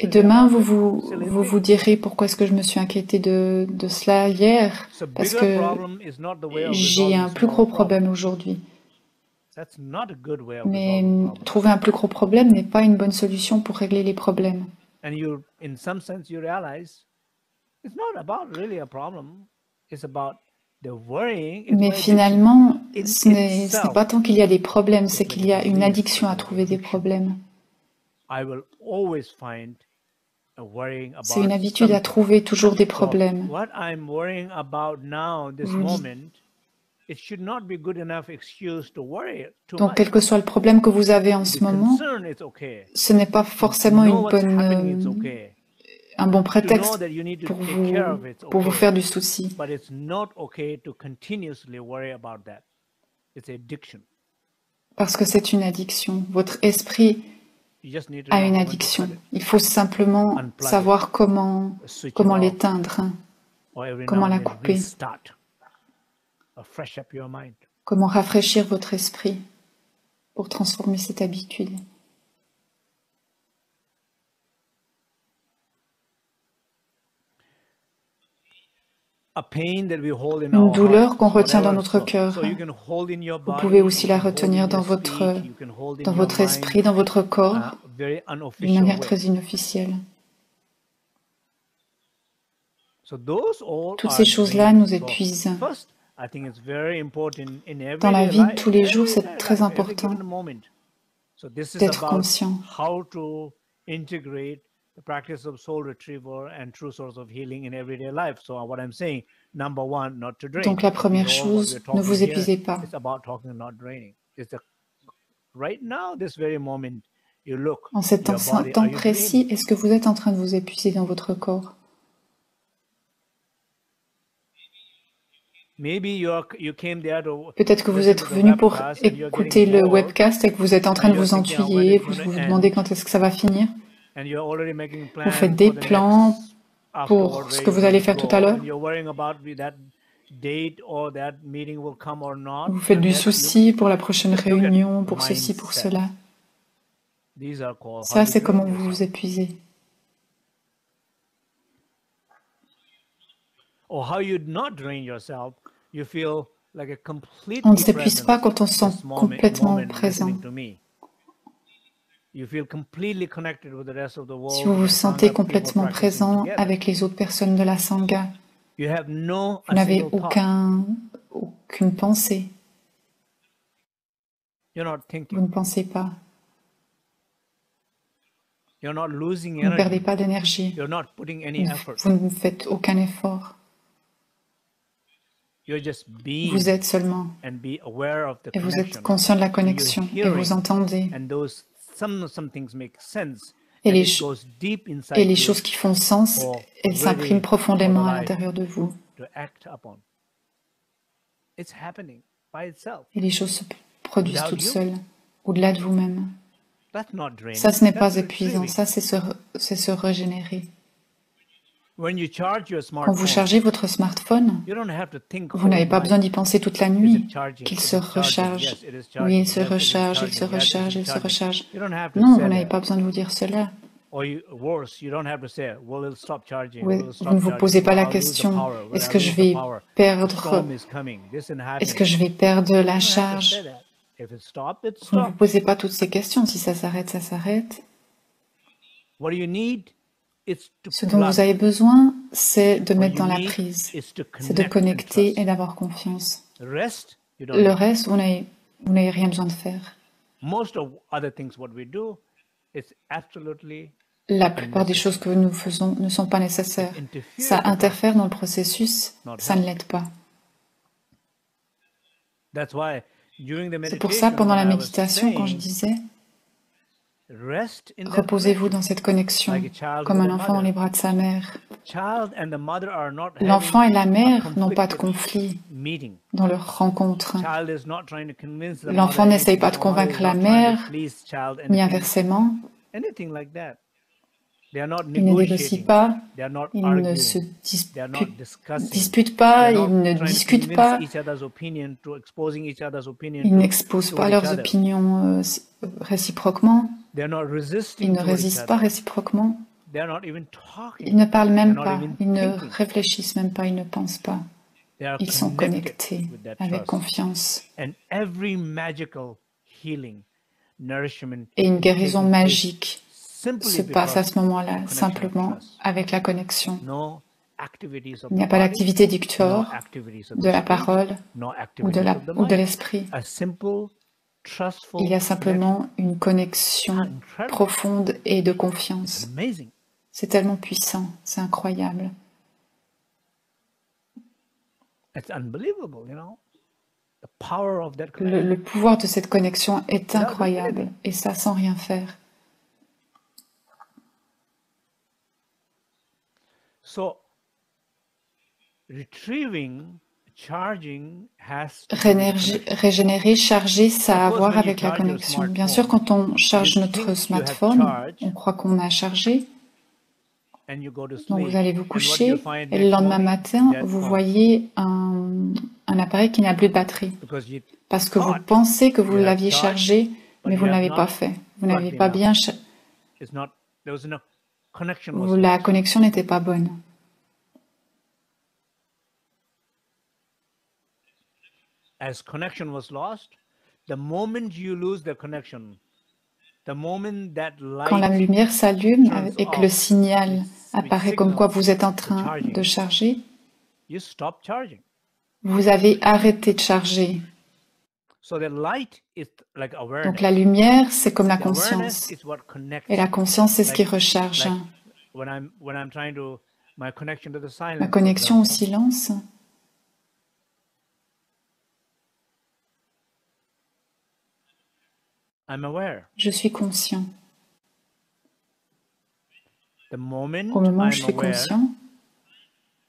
Speaker 2: demain, vous direz pourquoi est-ce que je me suis inquiété de cela hier, parce que j'ai un plus gros problème aujourd'hui. Mais trouver un plus gros problème n'est pas une bonne solution pour régler les problèmes. Mais finalement, ce n'est pas tant qu'il y a des problèmes, c'est qu'il y a une addiction à trouver des problèmes. C'est une habitude à trouver toujours des problèmes. Donc, quel que soit le problème que vous avez en ce moment, ce n'est pas forcément un bon prétexte pour vous faire du souci. Parce que c'est une addiction. Votre esprit a une addiction. Il faut simplement savoir comment l'éteindre, comment la couper, comment rafraîchir votre esprit pour transformer cette habitude. une douleur qu'on retient dans notre cœur. Vous pouvez aussi la retenir dans votre esprit, dans votre corps, d'une manière très inofficielle. Toutes ces choses-là nous épuisent. Dans la vie de tous les jours, c'est très important d'être conscient.
Speaker 1: The practice of soul retrieval and true source of healing in everyday life. So what I'm saying, number one, not to drain.
Speaker 2: Donc la première chose, ne vous épuisez pas.
Speaker 1: It's about talking, not draining. Right now, this very moment, you look.
Speaker 2: En cet instant précis, est-ce que vous êtes en train de vous épuiser dans votre corps?
Speaker 1: Peut-être
Speaker 2: que vous êtes venu pour écouter le webcast et que vous êtes en train de vous ennuyer, vous vous demandez quand est-ce que ça va finir. Vous faites des plans pour ce que vous allez faire tout à l'heure. Vous faites du souci pour la prochaine réunion, pour ceci, pour cela. Ça, c'est comment vous vous épuisez.
Speaker 1: On
Speaker 2: ne s'épuise pas quand on se sent complètement présent. Si vous vous sentez complètement présent avec les autres personnes de la Sangha, vous n'avez aucune pensée. Vous ne pensez pas. Vous ne perdez pas d'énergie. Vous ne faites aucun effort. Vous êtes seulement. Et vous êtes conscient de la connexion. Et vous entendez. Et les choses qui font sens, elles s'impriment profondément à l'intérieur de vous. Et les choses se produisent toutes seules, au-delà de vous-même. Ça, ce n'est pas épuisant, ça, c'est se régénérer. Quand vous chargez votre smartphone, vous n'avez pas besoin d'y penser toute la nuit, qu'il se recharge. Oui, il se recharge, il se recharge, il se recharge. Non, vous n'avez pas besoin de vous dire cela. Oui, vous ne vous posez pas la question, est-ce que je vais perdre la charge? Vous ne vous posez pas toutes ces questions. Si ça s'arrête, ça s'arrête. Ce dont vous avez besoin, c'est de mettre dans la prise, c'est de connecter et d'avoir confiance. Le reste, vous n'avez rien besoin de faire. La plupart des choses que nous faisons ne sont pas nécessaires. Ça interfère dans le processus, ça ne l'aide pas. C'est pour ça, pendant la méditation, quand je disais reposez-vous dans cette connexion, comme un enfant dans les bras de sa mère. L'enfant et la mère n'ont pas de conflit dans leur rencontre. L'enfant n'essaye pas de convaincre la mère, ni inversement. Il ne négocie pas, il ne se dispute pas, il ne discute pas, ils n'exposent pas leurs opinions réciproquement, ils ne résistent pas réciproquement, ils ne parlent même pas, ils ne réfléchissent même pas, ils ne pensent pas. Ils sont connectés avec confiance. Et une guérison magique se passe à ce moment-là, simplement avec la connexion. Il n'y a pas d'activité du corps, de la parole ou de l'esprit. Il y a simplement une connexion profonde et de confiance. C'est tellement puissant, c'est incroyable. Le pouvoir de cette connexion est incroyable, et ça sans rien faire. Régénérer, charger, ça a à voir avec la connexion. Bien sûr, quand on charge notre smartphone, on croit qu'on a chargé. Donc vous allez vous coucher et le lendemain matin, vous voyez un appareil qui n'a plus de batterie. Parce que vous pensez que vous l'aviez chargé, mais vous ne l'avez pas fait. Vous n'avez pas bien chargé. La connexion n'était pas bonne.
Speaker 1: as connection was lost, the moment you lose the connection, the moment that
Speaker 2: quand la
Speaker 1: light
Speaker 2: lumière s'allume
Speaker 1: turns
Speaker 2: et que le
Speaker 1: off,
Speaker 2: signal
Speaker 1: which
Speaker 2: apparaît comme quoi
Speaker 1: signals
Speaker 2: vous êtes en
Speaker 1: the
Speaker 2: train de
Speaker 1: charging,
Speaker 2: charger,
Speaker 1: you stop charging.
Speaker 2: vous avez arrêté de charger.
Speaker 1: So the light is like
Speaker 2: Donc
Speaker 1: awareness.
Speaker 2: la lumière, c'est comme la
Speaker 1: The awareness
Speaker 2: conscience.
Speaker 1: is what connects.
Speaker 2: Et la conscience, c'est ce qui
Speaker 1: Like,
Speaker 2: recharge.
Speaker 1: like when I'm trying to my connection to the silence.
Speaker 2: Ma
Speaker 1: for
Speaker 2: connexion au
Speaker 1: example,
Speaker 2: silence,
Speaker 1: I'm aware.
Speaker 2: je suis conscient.
Speaker 1: The moment
Speaker 2: Au moment où
Speaker 1: I'm
Speaker 2: je suis
Speaker 1: aware,
Speaker 2: conscient,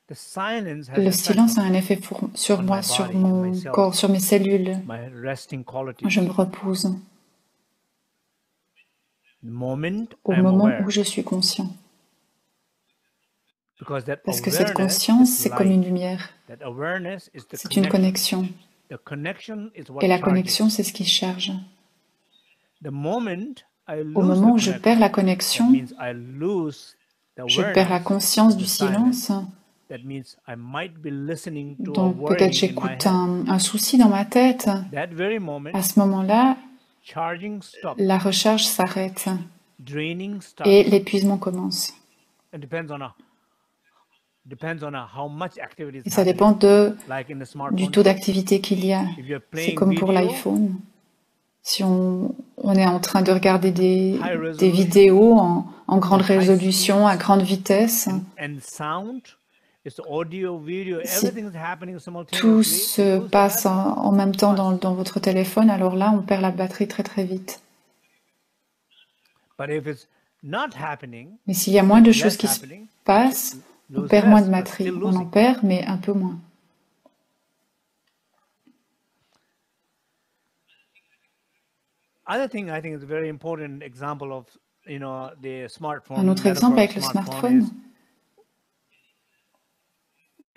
Speaker 1: the silence has
Speaker 2: le
Speaker 1: an
Speaker 2: silence
Speaker 1: effect
Speaker 2: a un effet sur
Speaker 1: on
Speaker 2: moi,
Speaker 1: my
Speaker 2: sur
Speaker 1: body, on
Speaker 2: mon
Speaker 1: my cells,
Speaker 2: corps, sur mes cellules.
Speaker 1: my resting qualities.
Speaker 2: Je me repose
Speaker 1: The moment
Speaker 2: au
Speaker 1: I'm
Speaker 2: moment
Speaker 1: aware,
Speaker 2: où je suis conscient.
Speaker 1: because that
Speaker 2: Parce que cette
Speaker 1: awareness
Speaker 2: conscience,
Speaker 1: is
Speaker 2: c'est comme une
Speaker 1: light.
Speaker 2: lumière.
Speaker 1: That awareness is the
Speaker 2: C'est une
Speaker 1: connection.
Speaker 2: connexion.
Speaker 1: The connection is
Speaker 2: Et
Speaker 1: what
Speaker 2: la
Speaker 1: charges.
Speaker 2: connexion, c'est ce qui charge.
Speaker 1: The moment I
Speaker 2: Au
Speaker 1: lose
Speaker 2: moment
Speaker 1: the
Speaker 2: où je perds
Speaker 1: connection,
Speaker 2: la
Speaker 1: that
Speaker 2: connexion,
Speaker 1: means I lose the
Speaker 2: je perds la
Speaker 1: awareness
Speaker 2: conscience
Speaker 1: of
Speaker 2: du
Speaker 1: the silence.
Speaker 2: silence.
Speaker 1: That means I might be listening to a
Speaker 2: Donc
Speaker 1: worry
Speaker 2: peut-être
Speaker 1: in my
Speaker 2: j'écoute
Speaker 1: head.
Speaker 2: un souci dans ma tête.
Speaker 1: That very moment,
Speaker 2: À ce moment-là,
Speaker 1: charging stops,
Speaker 2: la recharge s'arrête
Speaker 1: draining stops.
Speaker 2: et l'épuisement commence.
Speaker 1: It depends on how much activity
Speaker 2: Et
Speaker 1: is
Speaker 2: ça dépend
Speaker 1: happening. Like in the
Speaker 2: du
Speaker 1: smartphone
Speaker 2: taux
Speaker 1: too.
Speaker 2: d'activité qu'il y a.
Speaker 1: If you're
Speaker 2: C'est
Speaker 1: playing
Speaker 2: comme pour
Speaker 1: video,
Speaker 2: l'iPhone. Si on est en train de regarder des
Speaker 1: resolution,
Speaker 2: vidéos en grande
Speaker 1: high
Speaker 2: résolution, à
Speaker 1: speeds,
Speaker 2: grande vitesse,
Speaker 1: and sound, it's audio, video,
Speaker 2: si
Speaker 1: everything is happening
Speaker 2: tout
Speaker 1: simultaneously,
Speaker 2: se
Speaker 1: you lose the
Speaker 2: passe
Speaker 1: battery.
Speaker 2: en même temps
Speaker 1: Fast.
Speaker 2: dans votre téléphone, alors là, on perd la batterie très très vite.
Speaker 1: But if it's not happening,
Speaker 2: Mais s'il y a moins de
Speaker 1: less
Speaker 2: choses qui se
Speaker 1: happening,
Speaker 2: passent, on
Speaker 1: lose
Speaker 2: perd moins
Speaker 1: less,
Speaker 2: de
Speaker 1: but
Speaker 2: batterie.
Speaker 1: still
Speaker 2: On en
Speaker 1: losing.
Speaker 2: perd, mais un peu moins.
Speaker 1: Other thing I think is a very important example of the smartphone.
Speaker 2: Un autre exemple avec le smartphone,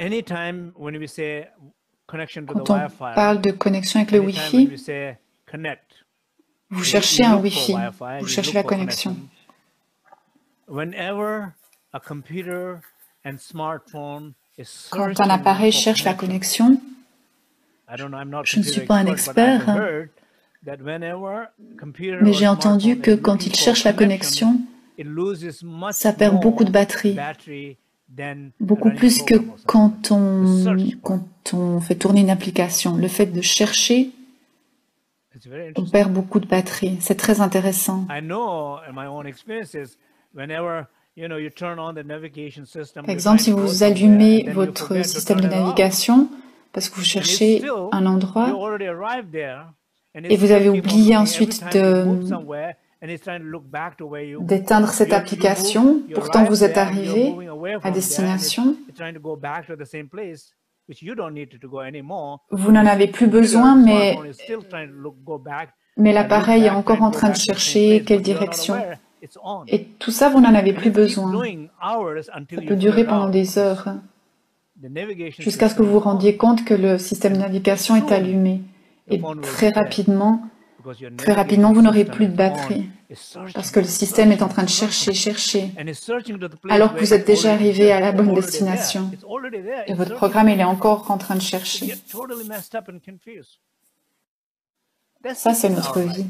Speaker 1: Anytime when we say connection to the
Speaker 2: quand on
Speaker 1: Wi-Fi,
Speaker 2: parle de connexion avec le
Speaker 1: anytime when
Speaker 2: Wi-Fi,
Speaker 1: we say connect,
Speaker 2: vous
Speaker 1: you
Speaker 2: cherchez un
Speaker 1: look for
Speaker 2: Wi-Fi,
Speaker 1: Wi-Fi,
Speaker 2: vous
Speaker 1: you
Speaker 2: cherchez
Speaker 1: look
Speaker 2: la
Speaker 1: for
Speaker 2: connexion.
Speaker 1: connection. Whenever a computer and smartphone is
Speaker 2: Quand
Speaker 1: searching
Speaker 2: un appareil
Speaker 1: for
Speaker 2: cherche la
Speaker 1: connection,
Speaker 2: connexion,
Speaker 1: I don't know, I'm not
Speaker 2: je ne
Speaker 1: computer
Speaker 2: suis pas un
Speaker 1: expert, but I've
Speaker 2: expert,
Speaker 1: heard that whenever computer
Speaker 2: mais
Speaker 1: or
Speaker 2: j'ai entendu
Speaker 1: smartphone
Speaker 2: que
Speaker 1: is
Speaker 2: quand
Speaker 1: looking
Speaker 2: il
Speaker 1: for
Speaker 2: cherche la
Speaker 1: connection,
Speaker 2: connexion,
Speaker 1: it loses much
Speaker 2: ça perd beaucoup de
Speaker 1: more
Speaker 2: batterie.
Speaker 1: than
Speaker 2: Beaucoup
Speaker 1: running a
Speaker 2: plus que
Speaker 1: program or something.
Speaker 2: quand on fait tourner une application. Le fait de chercher,
Speaker 1: It's very
Speaker 2: on
Speaker 1: interesting.
Speaker 2: perd beaucoup de batterie. C'est très intéressant.
Speaker 1: I know in my own experiences, whenever you turn on the navigation system,
Speaker 2: Par
Speaker 1: you're
Speaker 2: exemple,
Speaker 1: trying
Speaker 2: si
Speaker 1: to go
Speaker 2: vous
Speaker 1: somewhere,
Speaker 2: allumez
Speaker 1: and then you
Speaker 2: votre
Speaker 1: forget to
Speaker 2: système de
Speaker 1: turn it off.
Speaker 2: navigation parce que vous
Speaker 1: And it's
Speaker 2: cherchez
Speaker 1: still,
Speaker 2: un
Speaker 1: you
Speaker 2: endroit
Speaker 1: already arrived there, and
Speaker 2: et
Speaker 1: it's
Speaker 2: vous
Speaker 1: still
Speaker 2: avez
Speaker 1: keep on
Speaker 2: oublié
Speaker 1: looking every
Speaker 2: ensuite
Speaker 1: time you move somewhere, and it's trying to look back to where you
Speaker 2: d'éteindre cette
Speaker 1: you
Speaker 2: application.
Speaker 1: move, you
Speaker 2: Pourtant,
Speaker 1: arrive
Speaker 2: vous êtes
Speaker 1: there, and you're
Speaker 2: arrivé
Speaker 1: moving away
Speaker 2: à
Speaker 1: from there, and
Speaker 2: destination.
Speaker 1: it's trying to go back to the same place, which you don't need to go anymore.
Speaker 2: Vous n'en avez plus besoin,
Speaker 1: Smartphone is still trying to go back.
Speaker 2: mais l'appareil est encore en train de chercher quelle direction. Et tout ça, vous n'en avez plus besoin. Ça peut durer pendant des heures, jusqu'à ce que vous vous rendiez compte que le système de navigation est allumé. Et très rapidement, vous n'aurez plus de batterie, parce que le système est en train de chercher, alors que vous êtes déjà arrivé à la bonne destination. Et votre programme, il est encore en train de chercher. Ça, c'est notre vie.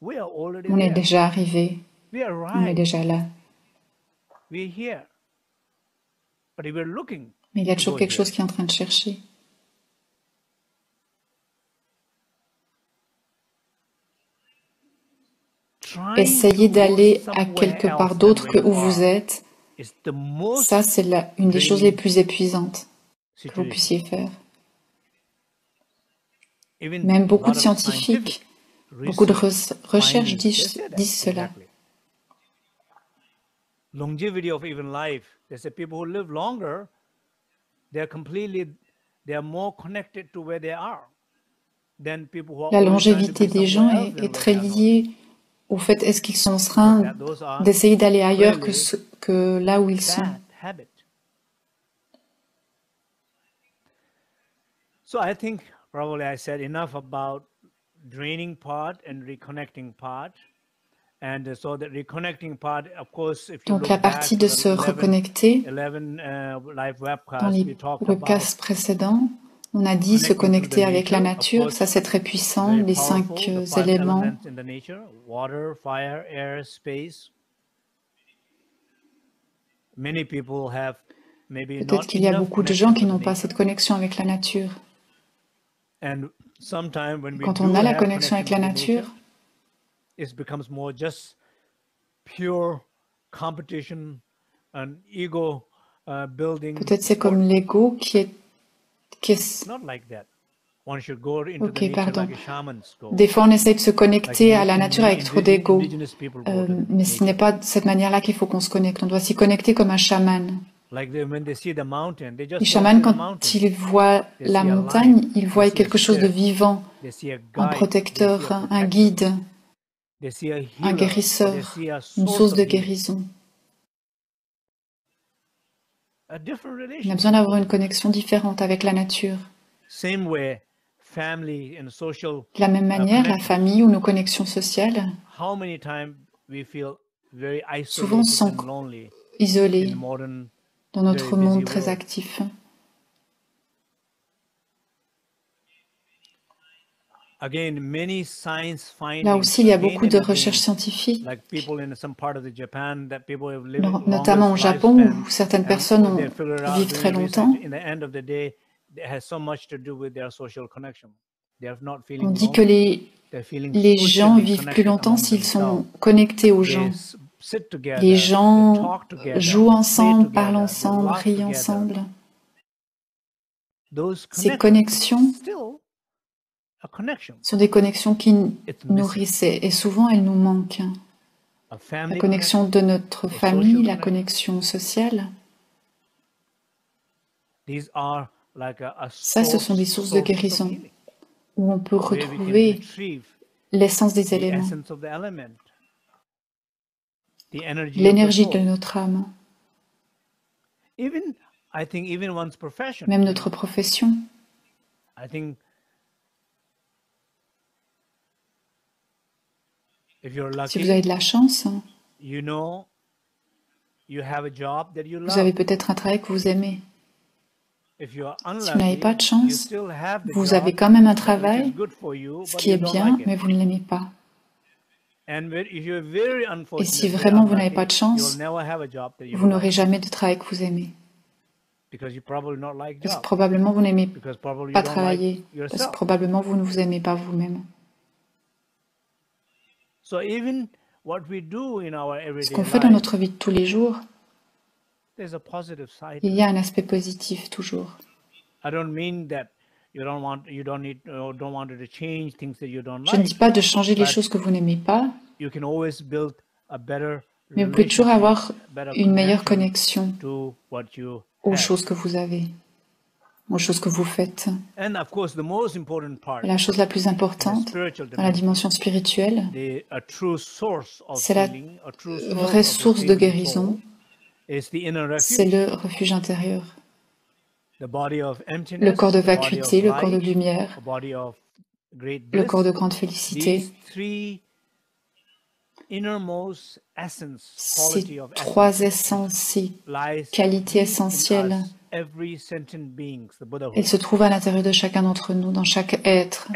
Speaker 2: On est déjà arrivé. On est déjà là. Mais il y a toujours quelque chose qui est en train de chercher. Essayez d'aller à quelque part d'autre que où vous êtes. Ça, c'est une des choses les plus épuisantes que vous puissiez faire. Même beaucoup de scientifiques, beaucoup de recherches disent cela.
Speaker 1: Longevity of even life. They say people who live longer, they are more connected to where they are than people who are.
Speaker 2: La longévité des gens est très liée au fait est-ce qu'ils sont en train d'essayer d'aller ailleurs que là où ils sont.
Speaker 1: So I think probably I said enough about draining part and reconnecting part. And so the reconnecting part, of course, if you
Speaker 2: Donc la partie de se reconnecter,
Speaker 1: 11 live
Speaker 2: dans les
Speaker 1: webcasts,
Speaker 2: webcasts précédents, On a dit se connecter avec la nature, ça c'est très puissant, les 5 éléments. Peut-être qu'il y a beaucoup de gens qui n'ont pas cette connexion avec la nature. Quand on a la connexion avec la nature, peut-être c'est comme l'ego qui est... Ok, pardon. Des fois, on essaie de se connecter à la nature avec trop d'ego, mais ce n'est pas de cette manière-là qu'il faut qu'on se connecte. On doit s'y connecter comme un chaman. Les chamans, quand ils voient la montagne, ils voient quelque chose de vivant, un protecteur, un guide, un guérisseur, une source de guérison. On a besoin d'avoir une connexion différente avec la nature. De la même manière, la famille ou nos connexions sociales, souvent on se sent isolé dans notre monde très actif. Là aussi, il y a beaucoup de recherches scientifiques, notamment au Japon, où certaines personnes vivent très longtemps. On dit que les gens vivent plus longtemps s'ils sont connectés aux gens. Les gens jouent ensemble, parlent ensemble, rient ensemble. Ces connexions sont des connexions qui nourrissent et souvent elles nous manquent. La connexion de notre famille, la connexion sociale. Ça, ce sont des sources de guérison où on peut retrouver l'essence des éléments, l'énergie de notre âme, même notre profession. Si vous avez de la chance, vous avez peut-être un travail que vous aimez. Si vous n'avez pas de chance, vous avez quand même un travail, ce qui est bien, mais vous ne l'aimez pas. Et si vraiment vous n'avez pas de chance, vous n'aurez jamais de travail que vous aimez. Parce que probablement vous n'aimez pas travailler, parce que probablement vous ne vous aimez pas vous-même. Ce qu'on fait dans notre vie de tous les jours, il y a un aspect positif toujours. Je ne dis pas de changer les choses que vous n'aimez pas, mais vous pouvez toujours avoir une meilleure connexion aux choses que vous avez, aux choses que vous faites. Et la chose la plus importante dans la dimension spirituelle, c'est la vraie source de guérison, c'est le refuge intérieur. Le corps de vacuité, le corps de lumière, le corps de grande félicité. Ces 3 essences, ces qualités essentielles, elles se trouvent à l'intérieur de chacun d'entre nous, dans chaque être.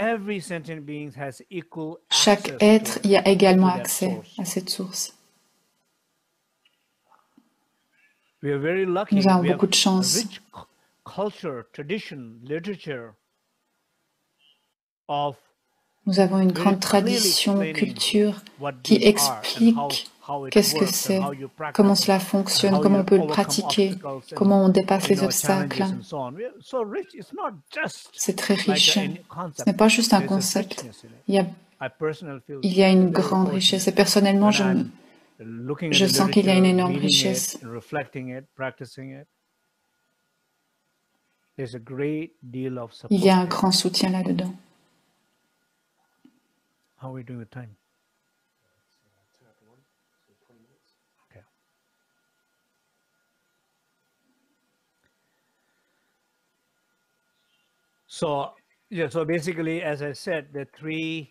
Speaker 2: Chaque être y a également accès à cette source. Nous avons beaucoup de chance. Nous avons une grande tradition, culture qui explique qu'est-ce que c'est, comment cela fonctionne, comment on peut le pratiquer, comment on dépasse les obstacles. C'est très riche. Ce n'est pas juste un concept. Il y a une grande richesse. Et personnellement, je sens qu'il y a une énorme richesse. Il y a un grand soutien là-dedans.
Speaker 1: How are we doing with time? Okay. So basically, as I said, the 3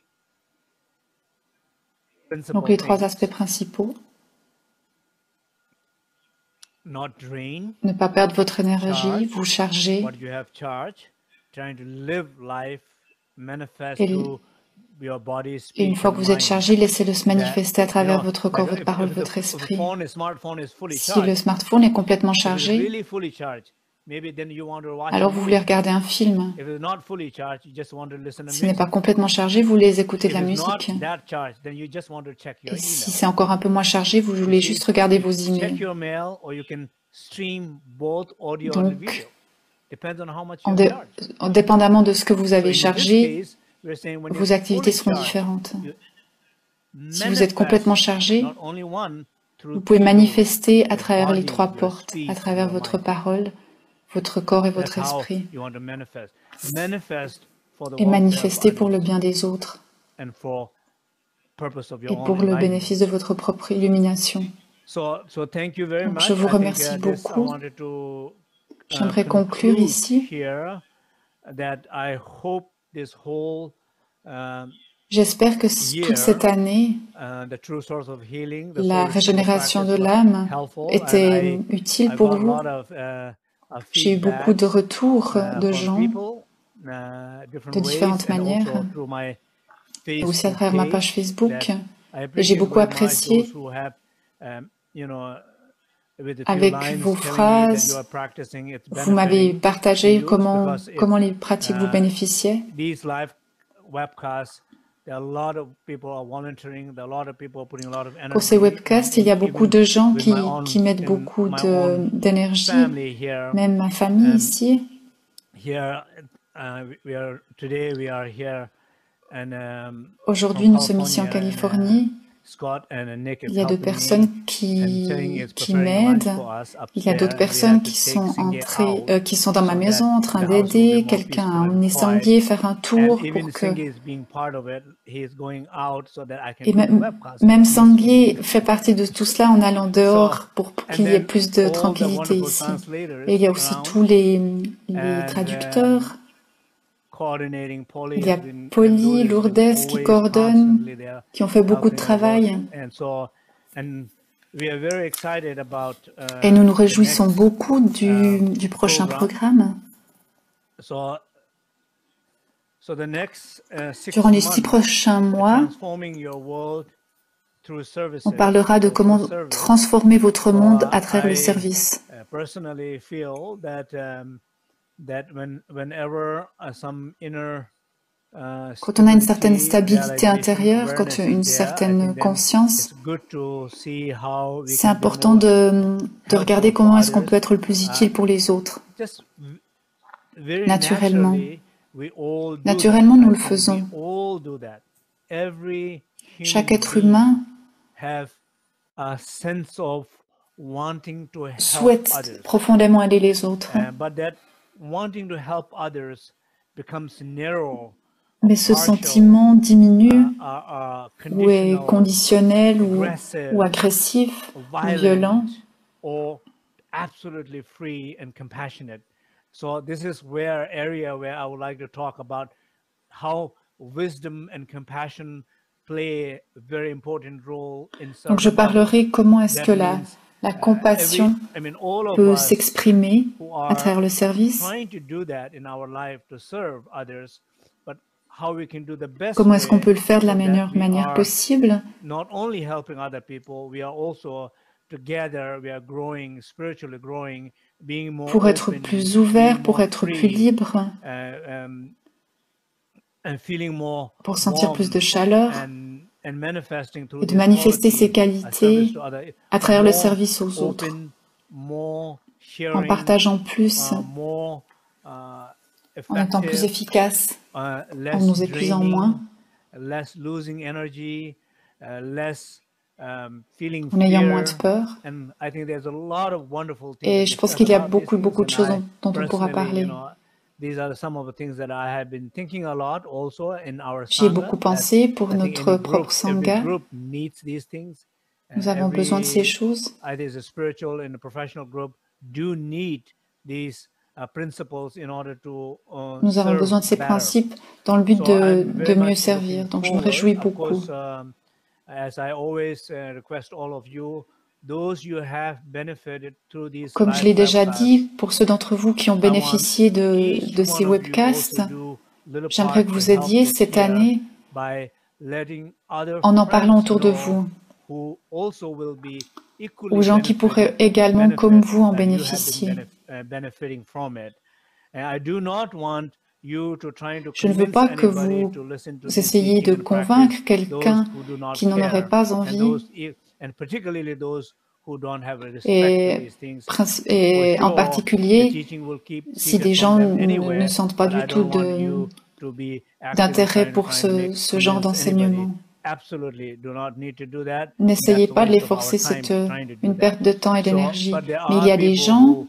Speaker 1: principles.
Speaker 2: Donc les 3 aspects principaux.
Speaker 1: Not drain,
Speaker 2: ne pas perdre votre énergie, vous charger. Et une fois que vous êtes chargé, laissez-le se manifester à travers votre corps, votre parole, votre esprit. Si le smartphone est complètement chargé, alors vous voulez regarder un film. S'il n'est pas complètement chargé, vous voulez écouter de la musique. Et si c'est encore un peu moins chargé, vous voulez juste regarder vos emails. Donc, dépendamment de ce que vous avez chargé, vos activités seront différentes. Si vous êtes complètement chargé, vous pouvez manifester à travers les 3 portes, à travers votre parole, votre corps et votre esprit, et manifester pour le bien des autres et pour le bénéfice de votre propre illumination. Donc, je vous remercie beaucoup. J'aimerais conclure ici. J'espère que toute cette année, la régénération de l'âme était utile pour vous. J'ai eu beaucoup de retours de gens de différentes manières, et aussi à travers ma page Facebook. Et j'ai beaucoup apprécié avec vos phrases. Vous m'avez partagé comment les pratiques vous bénéficiaient. Pour ces webcasts, il y a beaucoup de gens qui mettent beaucoup d'énergie, même ma famille ici. Aujourd'hui, nous sommes ici en Californie. Il y a 2 personnes qui m'aident. Il y a d'autres personnes qui sont dans ma maison en train d'aider quelqu'un à emmener Sangué faire un tour pour que... Et même Sangué fait partie de tout cela en allant dehors pour qu'il y ait plus de tranquillité ici. Et il y a aussi tous les traducteurs. Il y a Polly, Lourdes qui coordonnent, qui ont fait beaucoup de travail. Et nous nous réjouissons beaucoup du prochain programme. Durant les 6 prochains mois, on parlera de comment transformer votre monde à travers le service. Quand on a une certaine stabilité intérieure, quand une certaine conscience, c'est important de regarder comment est-ce qu'on peut être le plus utile pour les autres. Naturellement. Naturellement, nous le faisons. Chaque être humain souhaite profondément aider les autres. Mais ce sentiment diminue ou est conditionnel ou agressif ou violent.
Speaker 1: So this is where area where I would like to talk about how wisdom and compassion play a very important role in serving.
Speaker 2: Donc je parlerai comment est-ce que la compassion peut s'exprimer à travers le service. Comment est-ce qu'on peut le faire de la meilleure manière possible?
Speaker 1: Not only helping other people, we are also together, we are growing, spiritually growing.
Speaker 2: Pour être plus ouvert, pour être plus libre, pour sentir plus de chaleur et de manifester ses qualités à travers le service aux autres, en partageant plus, en étant plus efficace, en nous épuisant moins, en ayant moins de peur. Et je pense qu'il y a beaucoup de choses dont on pourra parler. J'y ai beaucoup pensé pour notre propre Sangha. Nous avons besoin de ces choses. Nous avons besoin de ces principes dans le but de mieux servir. Donc je me réjouis beaucoup. Comme je l'ai déjà dit, pour ceux d'entre vous qui ont bénéficié de ces webcasts, j'aimerais que vous aidiez cette année en parlant autour de vous, aux gens qui pourraient également, comme vous, en bénéficier. Je ne veux pas que vous essayiez de convaincre quelqu'un qui n'en aurait pas envie, et en particulier si des gens ne sentent pas du tout d'intérêt pour ce genre d'enseignement. N'essayez pas de les forcer, c'est une perte de temps et d'énergie. Mais il y a des gens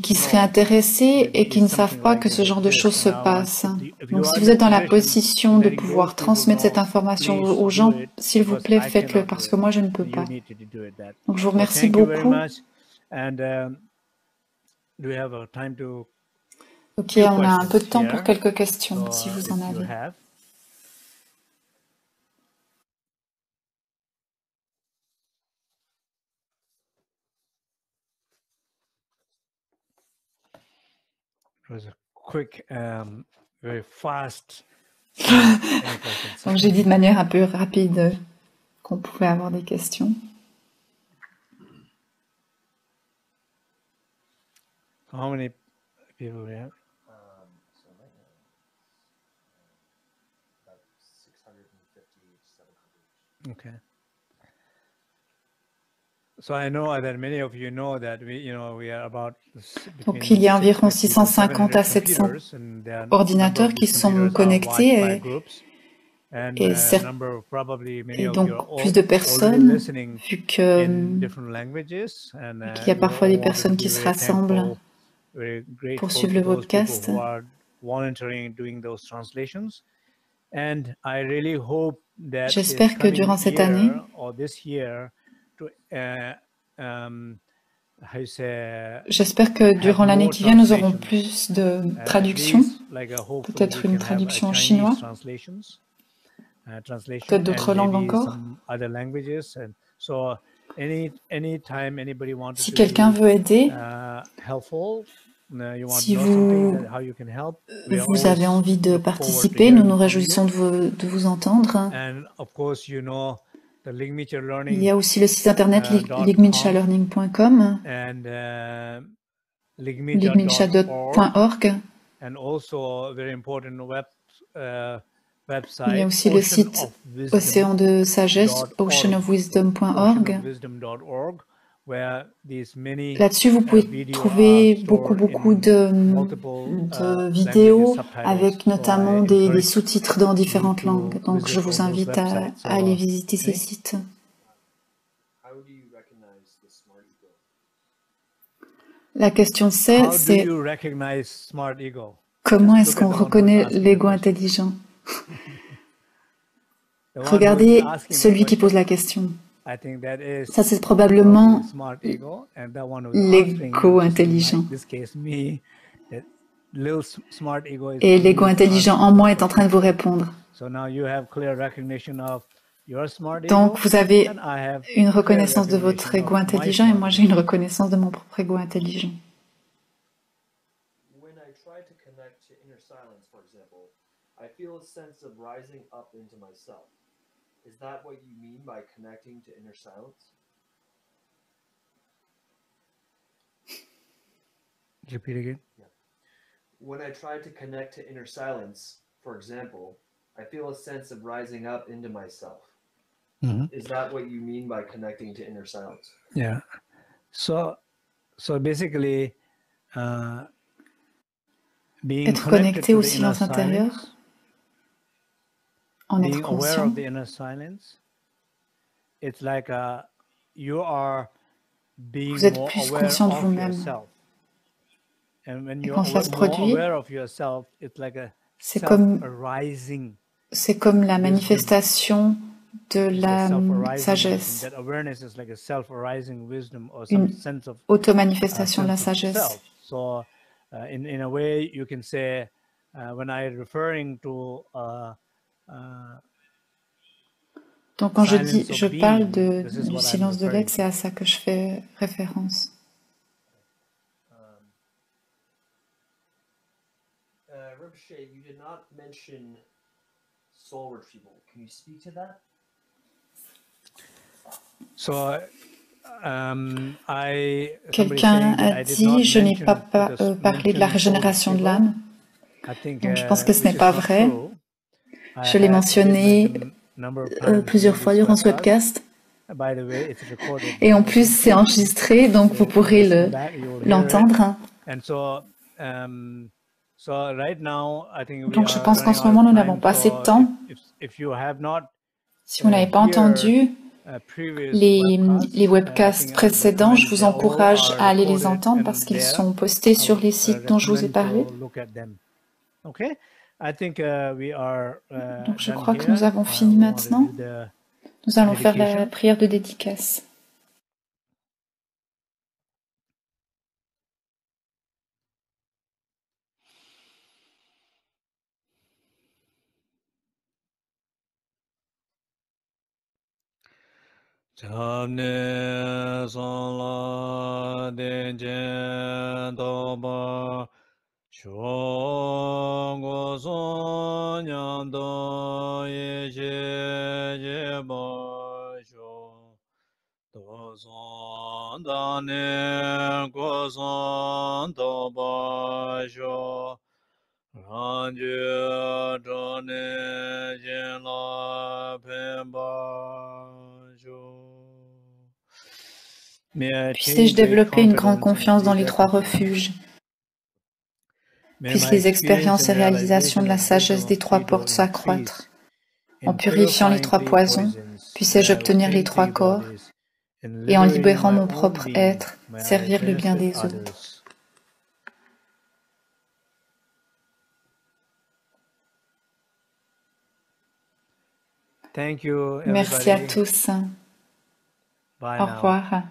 Speaker 2: qui seraient intéressés et qui ne savent pas que ce genre de choses se passe. Donc si vous êtes dans la position de pouvoir transmettre cette information aux gens, s'il vous plaît, faites-le, parce que moi je ne peux pas. Donc je vous remercie beaucoup. Ok, on a un peu de temps pour quelques questions, si vous en avez. Donc j'ai dit de manière un peu rapide qu'on pouvait avoir des questions.
Speaker 1: How many people we have?
Speaker 3: So right now, about 650, 700.
Speaker 1: Okay. So I know that many of you know that we are about.
Speaker 2: Donc il y a environ 650 à 700 ordinateurs qui sont connectés et donc plus de personnes, vu qu'il y a parfois des personnes qui se rassemblent pour suivre le podcast. J'espère que durant cette année, j'espère que durant l'année qui vient, nous aurons plus de traductions, peut-être une traduction en chinois, peut-être d'autres langues encore. Si quelqu'un veut aider, si vous avez envie de participer, nous nous réjouissons de vous entendre. Il y a aussi le site internet ligminchalearning.com, ligmincha.org. Il y a aussi le site Océan de Sagesse, oceanofwisdom.org. Là-dessus, vous pouvez trouver beaucoup de vidéos avec notamment des sous-titres dans différentes langues. Donc, je vous invite à aller visiter ces sites. La question c'est comment est-ce qu'on reconnaît l'ego intelligent? Regardez celui qui pose la question. Ça, c'est probablement l'ego intelligent. Et l'ego intelligent en moi est en train de vous répondre. Donc, vous avez une reconnaissance de votre ego intelligent et moi, j'ai une reconnaissance de mon propre ego intelligent.
Speaker 3: Is that what you mean by connecting to inner silence?
Speaker 1: Repeat again.
Speaker 3: Yeah. When I try to connect to inner silence, for example, I feel a sense of rising up into myself. Mm-hmm. Is that what you mean by connecting to inner silence?
Speaker 1: Yeah. So basically, being
Speaker 2: être connecté au silence intérieur. En être conscient. Vous êtes plus conscient de vous-même. Et quand cela se produit, c'est comme la manifestation de la sagesse, une auto-manifestation de la sagesse.
Speaker 1: In a way, you can say, when I referring to
Speaker 2: Donc quand je parle du silence de l'être, c'est à ça que je fais référence.
Speaker 3: Rinpoche, you did not mention soul retrieval. Can you speak to that?
Speaker 2: Quelqu'un a dit, je n'ai pas parlé de la régénération de l'âme. Donc je pense que ce n'est pas vrai. Je l'ai mentionné plusieurs fois durant ce webcast. Et en plus, c'est enregistré, donc vous pourrez l'entendre. Donc je pense qu'en ce moment, nous n'avons pas assez de temps. Si vous n'avez pas entendu les webcasts précédents, je vous encourage à aller les entendre parce qu'ils sont postés sur les sites dont je vous ai parlé. Donc je crois que nous avons fini maintenant. Nous allons faire la prière de dédicace.
Speaker 4: Chamne sanla denjen toba shongo son nyando yeje jeba sho to son dane go son toba sho ranju drone jen la pemba
Speaker 2: Puissais-je développer une grande confiance dans les trois refuges? Puissent les expériences et réalisations de la sagesse des trois portes s'accroître. En purifiant les trois poisons, puissais-je obtenir les trois corps et en libérant mon propre être, servir le bien des autres. Merci à tous. Au revoir.